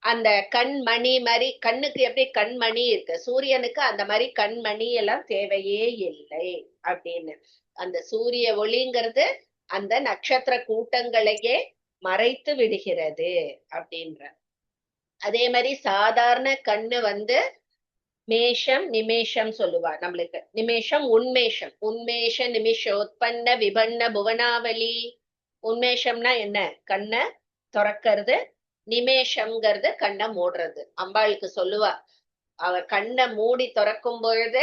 அந்த கண்மணி மாதிரி, கண்ணுக்கு எப்படி கண்மணி இருக்கு, சூரியனுக்கு அந்த மாதிரி கண்மணி எல்லாம் தேவையே இல்லை அப்படின்னு. அந்த சூரிய ஒளிங்கிறது அந்த நட்சத்திர கூட்டங்களையே மறைத்து விடுகிறது அப்படின்ற. அதே மாதிரி சாதாரண கண்ணு வந்து மேஷம் நிமேஷம் சொல்லுவா நம்மளுக்கு. நிமேஷம் உன்மேஷம், உன்மேஷ நிமிஷோத்பன்ன விபன்ன புவனாவளி. உன்மேஷம்னா என்ன? கண்ணை திறக்கிறது. நிமேஷம்ங்கிறது கண்ணை மூடுறது. அம்பாளுக்கு சொல்லுவா அவ கண்ணை மூடி திறக்கும் பொழுது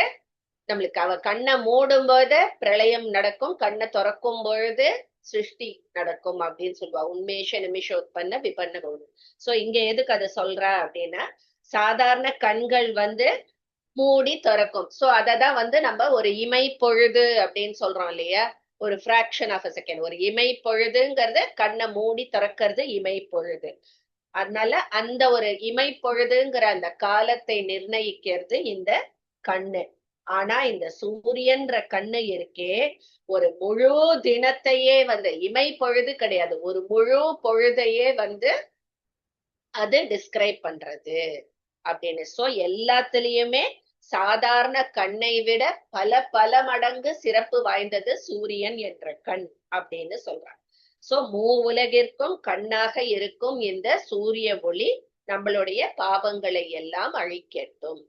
நம்மளுக்கு, அவ கண்ணை மூடும் போது பிரளயம் நடக்கும், கண்ணை திறக்கும் பொழுது சிருஷ்டி நடக்கும் அப்படின்னு சொல்லுவா. உன்மேஷ நிமிஷோத்பன்ன விபன்ன புவனம். சோ இங்க எதுக்கு அதை சொல்றா அப்படின்னா, சாதாரண கண்கள் வந்து மூடி திறக்கும். சோ அததான் வந்து நம்ம ஒரு இமை பொழுது அப்படின்னு சொல்றோம் இல்லையா, ஒரு ஃபிராக்ஷன் ஆஃப் அ செகண்ட். ஒரு இமை பொழுதுங்கிறது கண்ணை மூடி திறக்கிறது இமை பொழுது. அதனால அந்த ஒரு இமை பொழுதுங்கிற அந்த காலத்தை நிர்ணயிக்கிறது இந்த கண்ணு. ஆனா இந்த சூரியன்ற கண்ணு இருக்கே, ஒரு முழு தினத்தையே வந்து, இமை பொழுது கிடையாது, ஒரு முழு பொழுதையே வந்து அது டிஸ்கிரைப் பண்றது அப்படின்னு. சோ எல்லாத்துலயுமே சாதாரண கண்ணை விட பல மடங்கு சிறப்பு வாய்ந்தது சூரியன் என்ற கண் அப்படின்னு சொல்றாங்க. சோ உலகிற்கும் கண்ணாக இருக்கும் இந்த சூரிய ஒளி நம்மளுடைய பாவங்களை எல்லாம் அழிக்கட்டும்.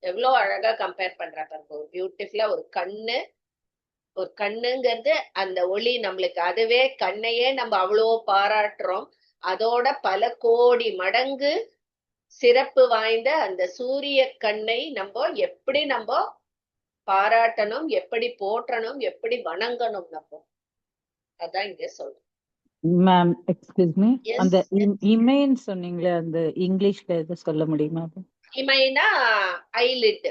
எவ்வளவு அழகா கம்பேர் பண்ற பாருங்க, பியூட்டிஃபுல்லா. ஒரு கண்ணுங்கிறது அந்த ஒளி நம்மளுக்கு, அதுவே கண்ணையே நம்ம அவ்வளோ பாராட்டுறோம். அதோட பல கோடி மடங்கு சிறப்பு வாய்ந்த அந்த சூரிய கண்ணை எப்படி நம்ம பாராட்டணும், எப்படி போற்றணும், எப்படி வணங்கணும் நம்ம. அதான் இங்க சொல்றோம். மேம் எக்ஸ்கியூஸ் மீ, அந்த இமைன்னு சொன்னீங்களே, அந்த இங்கிலீஷ்ல எது சொல்ல முடியுமா? இமைனா ஐலிட்.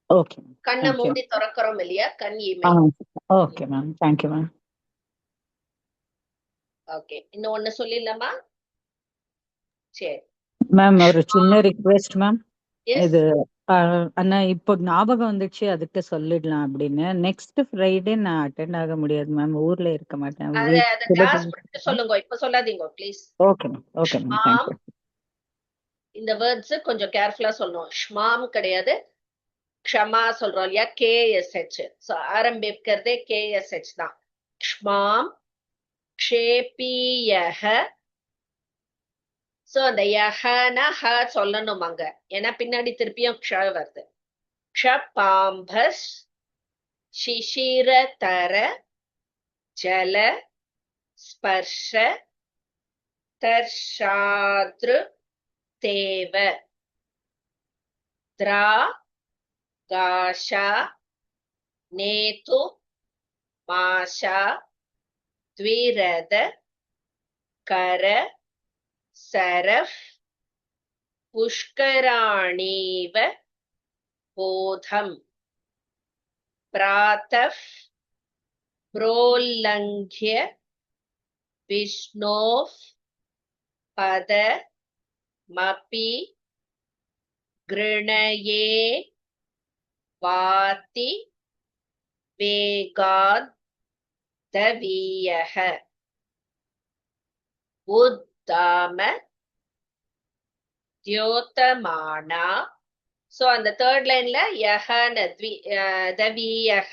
ஓகே, கண்ணை மூடி திறக்கிறோம் இல்லையா, கண் இமை. Okay ma'am, thank you ma'am. Okay, இன்னும் ஒண்ணு சொல்லிடலாமா? சரி மேம், ஒரு சின்ன ரிக்வெஸ்ட் மேம். இது அண்ணா இப்போ ஞாபகம் வந்துச்சு, அதுக்கு சொல்லிடலாம் அப்படின்னு. நெக்ஸ்ட் ஃப்ரைடே நான் அட்டெண்ட் ஆக முடியாது மேம், ஊர்ல இருக்க மாட்டேன். சொல்லுங்க, இப்ப சொல்லாதீங்க please. Okay ma'am, okay ma'am, thank you. இந்த வேர்ட்ஸ் கொஞ்சம் கேர்ஃபுல்லா சொல்லணும். ஷ்மாம் கிடையாது, க்ஷமா சொல்றோம் இல்லையா, KSH. சோ ஆரம்பிக்கிறதே KSH தான். க்ஷ்மாம் க்ஷேபியஹ சோ அந்த யஹனா ஹ சொல்லணும் அங்க, ஏன்னா பின்னாடி திருப்பியும் க்ஷ வருது. க்ஷ பாம்பஸ் சிசிரதர ஜல ஸ்பர்ஷ தர்ஷாத்ரு தேவ திரா காஷா நேது மாஷா த்விரத கர சரஃப் புஷ்கராணீவ போதம் பிராதஃப் प्रोल्लङ्घ्य विष्णोः पदमपि गृणये वाति वेगाद् दवीयः उद्दाम द्योतमाना. சோ அந்த தேர்ட் லைன்ல யஹன தவியஹ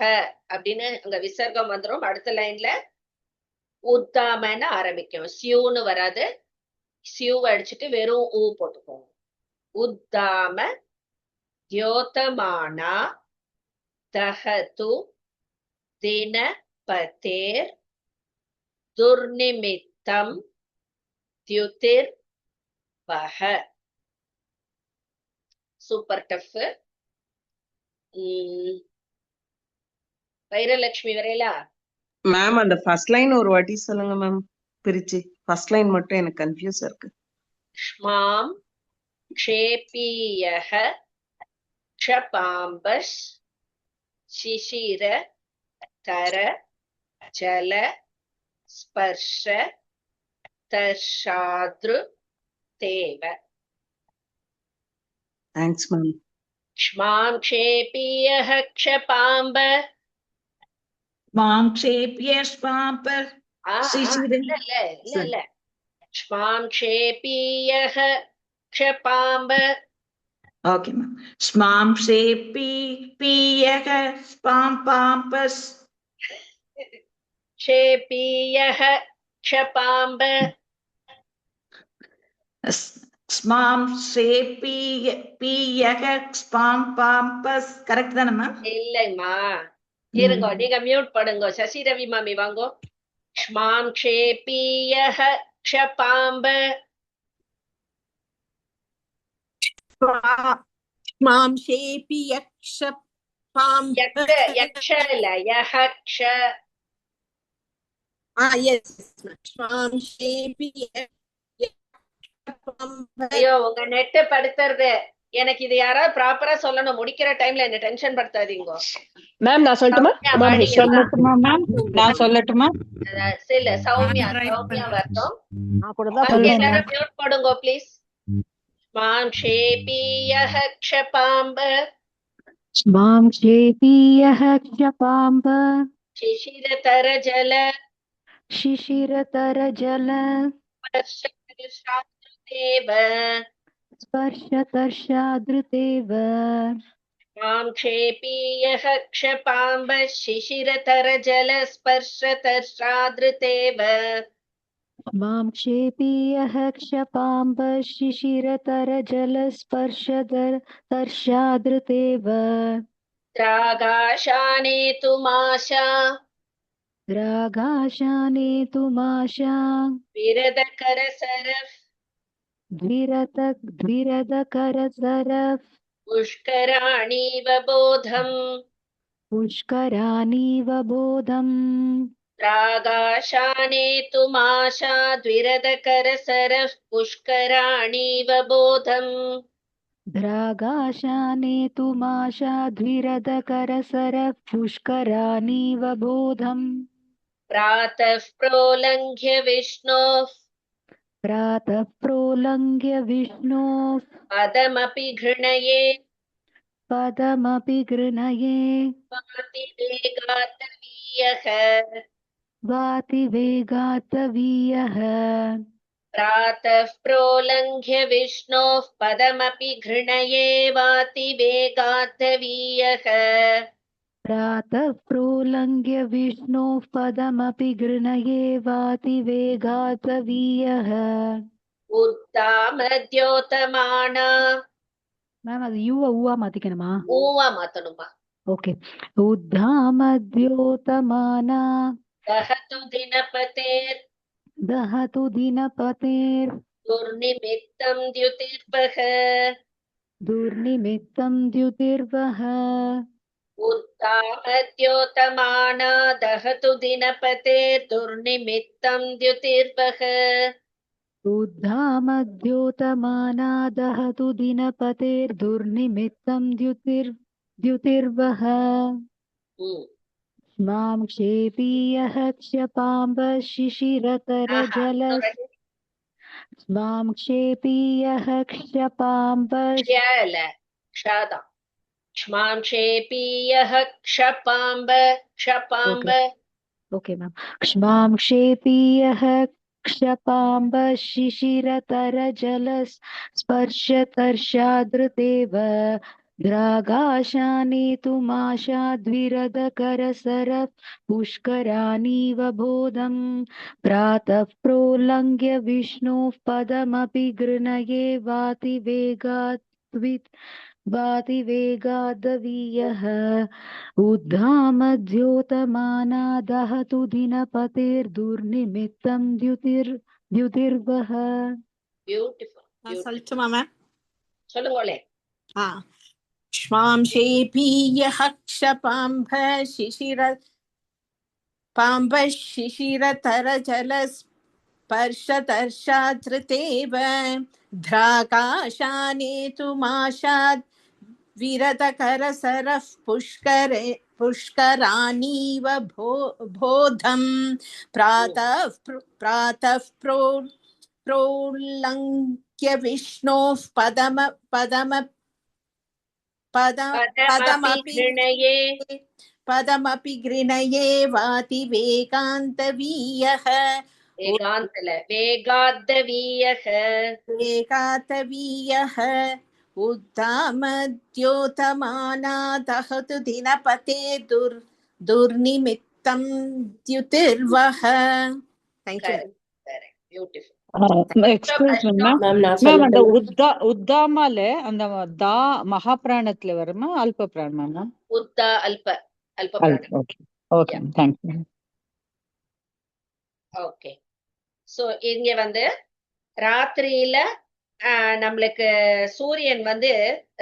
அப்படின்னு அங்க விசர்க்கம் வந்துரும். அடுத்த லைன்ல உத்தாமன்னு ஆரம்பிக்கும். சியூன்னு வராது, சியூ அடிச்சுட்டு வெறும் ஊ போட்டுக்கோங்க. உத்தாம தியோதமானா தஹது தினபதேர் துர்நிமித்தம் தியுதிர் வஹ. Super tough. வைரலட்சுமி வரையிலா மேம் அந்த ஃபர்ஸ்ட் லைன் ஒரு வாட்டி சொல்லுங்க மேம் பிரிச்சு. ஃபர்ஸ்ட் லைன் மட்டும் எனக்கு கன்ஃபியூஸ் இருக்கு. ஷ்மாம் க்ஷேபீயஹ க்ஷபாம்பஸ் சிசிர தர ஜல ஸ்பர்ஷ தர்ஷாத்ரு தேவ. Thanks ma'am. க்ஷ்மாம் க்ஷேபீயஹ க்ஷபாம்ப மாம் க்ஷேப்ய ஸ்வாம்ப சிசிர. இல்ல க்ஷ்மாம் க்ஷேபீயஹ க்ஷபாம்ப. Okay ma'am. ஸ்மாம் க்ஷேபி பீயக ஸ்பாம் பாம்பஸ் க்ஷேபீயஹ க்ஷபாம்ப. ஸ்மாம் க்ஷேபி பீயக ஸ்பாம் பாம்பஸ். கரெக்ட் தானே மேம்? இல்லைம்மா, இருங்க, நீங்க மியூட் பண்ணுங்க. சசி ரவி மாமி வாங்கோ. க்ஷ்மாம் க்ஷேபீயஹ க்ஷபாம்ப. மாம் ஷேபி யக்ஷ பாம். யக்ஷ இல்ல, யஹ க்ஷ. எஸ். மாம் ஷேபி ஐயோ உங்க நெட் படுத்துறது. எனக்கு இது யாராவது ப்ராப்பரா சொல்லணும். முடிக்கிற டைம்ல என்ன டென்ஷன் படுத்தாதீங்க. மேம் நான் சொல்லட்டுமா? சொல்லட்டுமா மேம்? நான் சொல்லட்டுமா? இல்ல சௌமியா வரட்டும். எல்லாரும் மியூட் போடுங்க ப்ளீஸ். மாம் ஷேபீயஹ க்ஷபாம்ப மாம் க்ஷேபீயஹ க்ஷபாம்ப சிசிரதர ஜல शिशिरतर जल स्पर्शतर्षादृतेव मां क्षेपीयः क्षपाम्ब शिशिरतर जल स्पर्शतर्षादृतेव मां क्षेपीयः क्षपाम्ब शिशिरतर जल स्पर्शतर्षादृतेव द्रागाशानेतुमाशा द्रागाशानेतुमाशा विरदकरसरः द्विरदकरसरः पुष्कराणीव बोधम् पुष्कराणीव बोधम् द्रागाशानेतुमाशा द्विरदकरसरः पुष्कराणीव बोधम् द्रागाशानेतुमाशा द्विरदकरसरः पुष्कराणीव बोधम् प्रातः प्रोलङ्घ्य विष्णोः पदमपि घृणये वातिवेगातवीयः प्रातः प्रोलङ्घ्य विष्णोः पदमपि घृणये वातिवेगातवीयः प्रातः प्रोलङ्घ्य विष्णोः पदमपि गृह्णये वातिवेगातवीयः உத்தாமத்யோதமானா. மேம் அது யூவா ஊவா மாத்திக்கணுமா? ஊவா மாத்தணுமா? ஓகே. உத்தாமத்யோதமானா தஹது தினபதேர் दहतु दिनपतेर् துர்நிமித்தம் द्युतिर्वः. दुर्निमित्तं द्युतिर्वः. उत्तामद्योतमाना दहतु दिनपतेर् दुर्निमित्तं द्युतिर्वः. उद्धामद्योतमाना दहतु दिनपतेर्दुर्निमित्तं द्युतिर्वः. मां क्षेपीयः क्षपाम्ब शिशिरतरजलस् मां क्षेपीयः क्षपाम्ब क्षदा क्ष्मांक्षेपीयः क्षपाम्ब क्षपाम्ब. Okay ma'am. क्ष्मां क्षेपीयः क्षपाम्ब शिशिरतरजलस् स्पर्शतर्षादृतेव द्रागाशानेतुमाशाद्विरदकरसर पुष्करानीव बोधं प्रातः प्रोल्लङ्घ्य विष्णोः पदमपि गृह्णये वातिवेगादवीयः उद्धामद्योतमाना दहतु दिनपतेर्दुर्निमित्तं द्युतिर्वः. பியூட்டிஃபுல். சொல்லட்டுமா மேம்? சொல்லுங்களே. क्ष्मांशेऽपीयः क्षपाम्ब शिशिरतरजलस्पर्शतर्षाधृतेव द्राकाशानेतुमाशाद् विरतकरसरः पुष्करानीव बोधं प्रातः प्रोल्लङ्घ्य विष्णोः पदमपि गृह्णये वातिवेगान्तवीयः उद्दामद्योतमाना दहतु दिनपते दुर्निमित्तं द्युतिर्वः. Thank you. Beautiful. Excuse me ma'am. Ma'am அந்த உத்தாமால அந்த தா மகாபிராணத்துல வருமா அல்ப பிராணமா மேம்? உத்தா அல்ப பிராணம். Okay okay thank you. Okay. So இங்க வந்து ராத்திரியில நம்மளுக்கு சூரியன் வந்து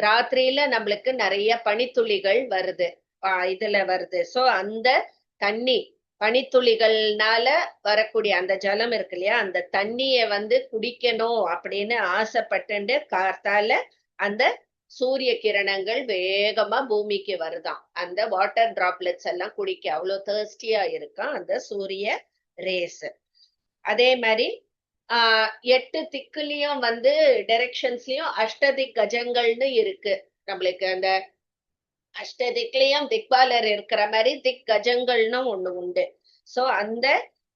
ராத்திரியில நம்மளுக்கு நிறைய பனித்துளிகள் வருது, இதுல வருது. சோ அந்த தண்ணி பனித்துளிகள்னால வரக்கூடிய அந்த ஜலம் இருக்கு இல்லையா, அந்த தண்ணிய வந்து குடிக்கணும் அப்படின்னு ஆசைப்பட்டு காத்தால அந்த சூரிய கிரணங்கள் வேகமா பூமிக்கு வருதாம். அந்த வாட்டர் டிராப்லெட்ஸ் எல்லாம் குடிக்க அவ்வளவு தேர்ஸ்டியா இருக்கான் அந்த சூரிய ரேஸ். அதே மாதிரி 8 திக்குலயும் வந்து டைரக்ஷன்ஸ்லயும் அஷ்டதிக் கஜங்கள்னு இருக்கு. நம்மளுக்கு அந்த அஷ்டதிக்லயும் திக்பாலர் இருக்கிற மாதிரி திக் கஜங்கள்னு ஒண்ணு உண்டு. சோ அந்த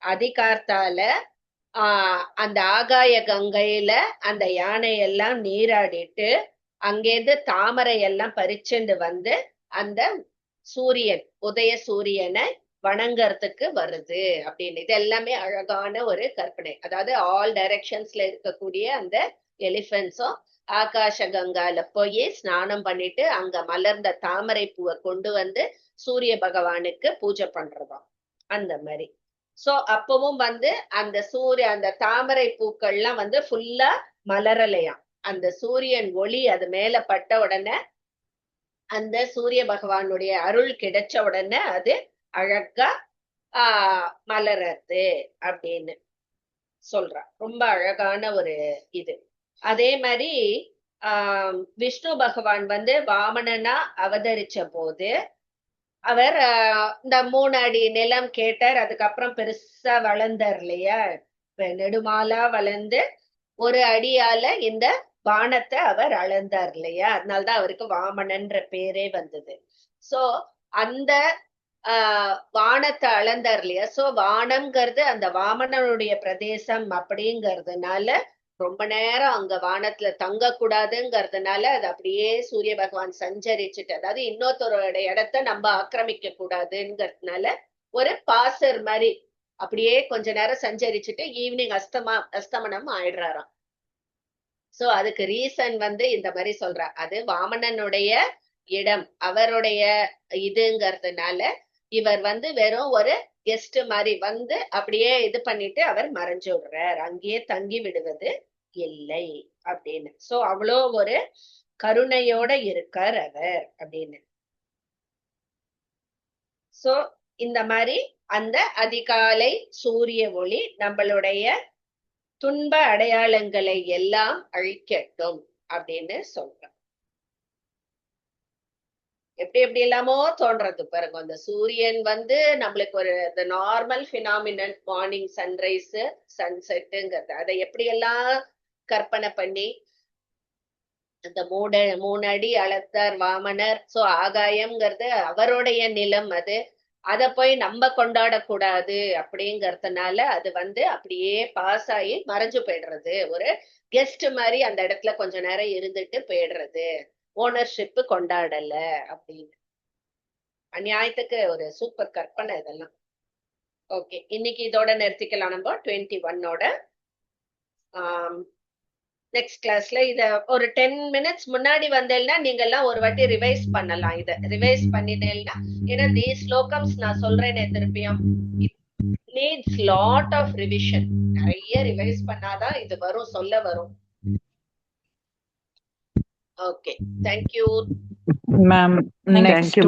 அதிகார்த்தால அந்த ஆகாய கங்கையில அந்த யானையெல்லாம் நீராடிட்டு அங்கேருந்து தாமரை எல்லாம் பறிச்சுண்டு வந்து அந்த சூரியன் உதய சூரியனை வணங்கறதுக்கு வருது அப்படின்னு. இது எல்லாமே அழகான ஒரு கற்பனை. அதாவது ஆல் டைரக்ஷன்ஸ்ல இருக்கக்கூடிய அந்த எலிஃபென்ட்ஸும் ஆகாஷ கங்கால போய் ஸ்நானம் பண்ணிட்டு அங்க மலர்ந்த தாமரை பூவை கொண்டு வந்து சூரிய பகவானுக்கு பூஜை பண்றதாம் அந்த மாதிரி. சோ அப்பவும் வந்து அந்த தாமரை பூக்கள்லாம் வந்து ஃபுல்லா மலரலையாம். அந்த சூரியன் ஒளி அது மேல பட்ட உடனே அந்த சூரிய பகவானுடைய அருள் கிடைச்ச உடனே அது அழகா மலரது அப்படின்னு சொல்றா. ரொம்ப அழகான ஒரு இது. அதே மாதிரி விஷ்ணு பகவான் வந்து வாமனனா அவதரிச்ச போது அவர் இந்த 3 அடி நிலம் கேட்டார். அதுக்கப்புறம் பெருசா வளர்ந்தார் இல்லையா, நெடுமாலா வளர்ந்து 1 அடியால இந்த வானத்தை அவர் அளந்தார் இல்லையா, அதனால்தான் அவருக்கு வாமனன்ற பேரே வந்தது. சோ அந்த வானத்தை அளந்தார் இல்லையா. சோ வானம்ங்கிறது அந்த வாமனனுடைய பிரதேசம் அப்படிங்கிறதுனால ரொம்ப நேரம் அங்க வானத்துல தங்க கூடாதுங்கிறதுனால அது அப்படியே சூரிய பகவான் சஞ்சரிச்சுட்டு, அதாவது இன்னொருத்தரோட இடத்த நம்ம ஆக்கிரமிக்க கூடாதுங்கிறதுனால ஒரு பாசர் மாதிரி அப்படியே கொஞ்ச நேரம் சஞ்சரிச்சுட்டு ஈவினிங் அஸ்தமனம் ஆயிடுறாராம். சோ அதுக்கு ரீசன் வந்து இந்த மாதிரி சொல்றா. அது வாமனனுடைய இடம், அவருடைய இதுங்கிறதுனால இவர் வந்து வெறும் ஒரு கெஸ்ட் மாதிரி வந்து அப்படியே இது பண்ணிட்டு அவர் மறைஞ்சு விடுறார், அங்கேயே தங்கி விடுவது இல்லை அப்படின்னு. சோ அவ்வளோ ஒரு கருணையோட இருக்கார் அவர் அப்படின்னு. சோ இந்த மாதிரி அந்த அதிகாலை சூரிய ஒளி நம்மளுடைய துன்ப அடையாளங்களை எல்லாம் அழிக்கட்டும் அப்படின்னு சொல்றோம். எப்படி எப்படி எல்லாமோ தோன்றது பாருங்க. அந்த சூரியன் வந்து நம்மளுக்கு ஒரு நார்மல் பினாமினன், மார்னிங் சன்ரைஸ் சன்செட்டுங்கிறது அதை எப்படி எல்லாம் கற்பனை பண்ணி அந்த 3 அடி அளத்தார் வாமனர். சோ ஆகாயம்ங்கிறது அவருடைய நிலம், அதை போய் நம்ம கொண்டாடக்கூடாது அப்படிங்கறதுனால அது வந்து அப்படியே பாஸ் ஆகி மறைஞ்சு போயிடுறது. ஒரு கெஸ்ட் மாதிரி அந்த இடத்துல கொஞ்ச நேரம் இருந்துட்டு போயிடுறது, ஓனர்ஷிப் கொண்டாடல அப்படின்னு. அநியாயத்துக்கு ஒரு சூப்பர் கற்பனை இதெல்லாம். ஓகே, இன்னைக்கு இதோட நிறுத்திக்கலாம் நம்ம 21ஓட. நெக்ஸ்ட் கிளாஸ்ல இத ஒரு 10 minutes முன்னாடி வந்தேன்னா நீங்க எல்லாம் ஒரு வாட்டி ரிவைஸ் பண்ணலாம். இத ரிவைஸ் பண்ணிட்டேன்னா, ஏன்னா these ஸ்லோகம்ஸ் நான் சொல்றேனே திருப்பியும் needs lot of revision. நிறைய ரிவைஸ் பண்ணாதான் இது வரும், சொல்ல வரும். Okay, thank you ma'am. நெக்ஸ்ட்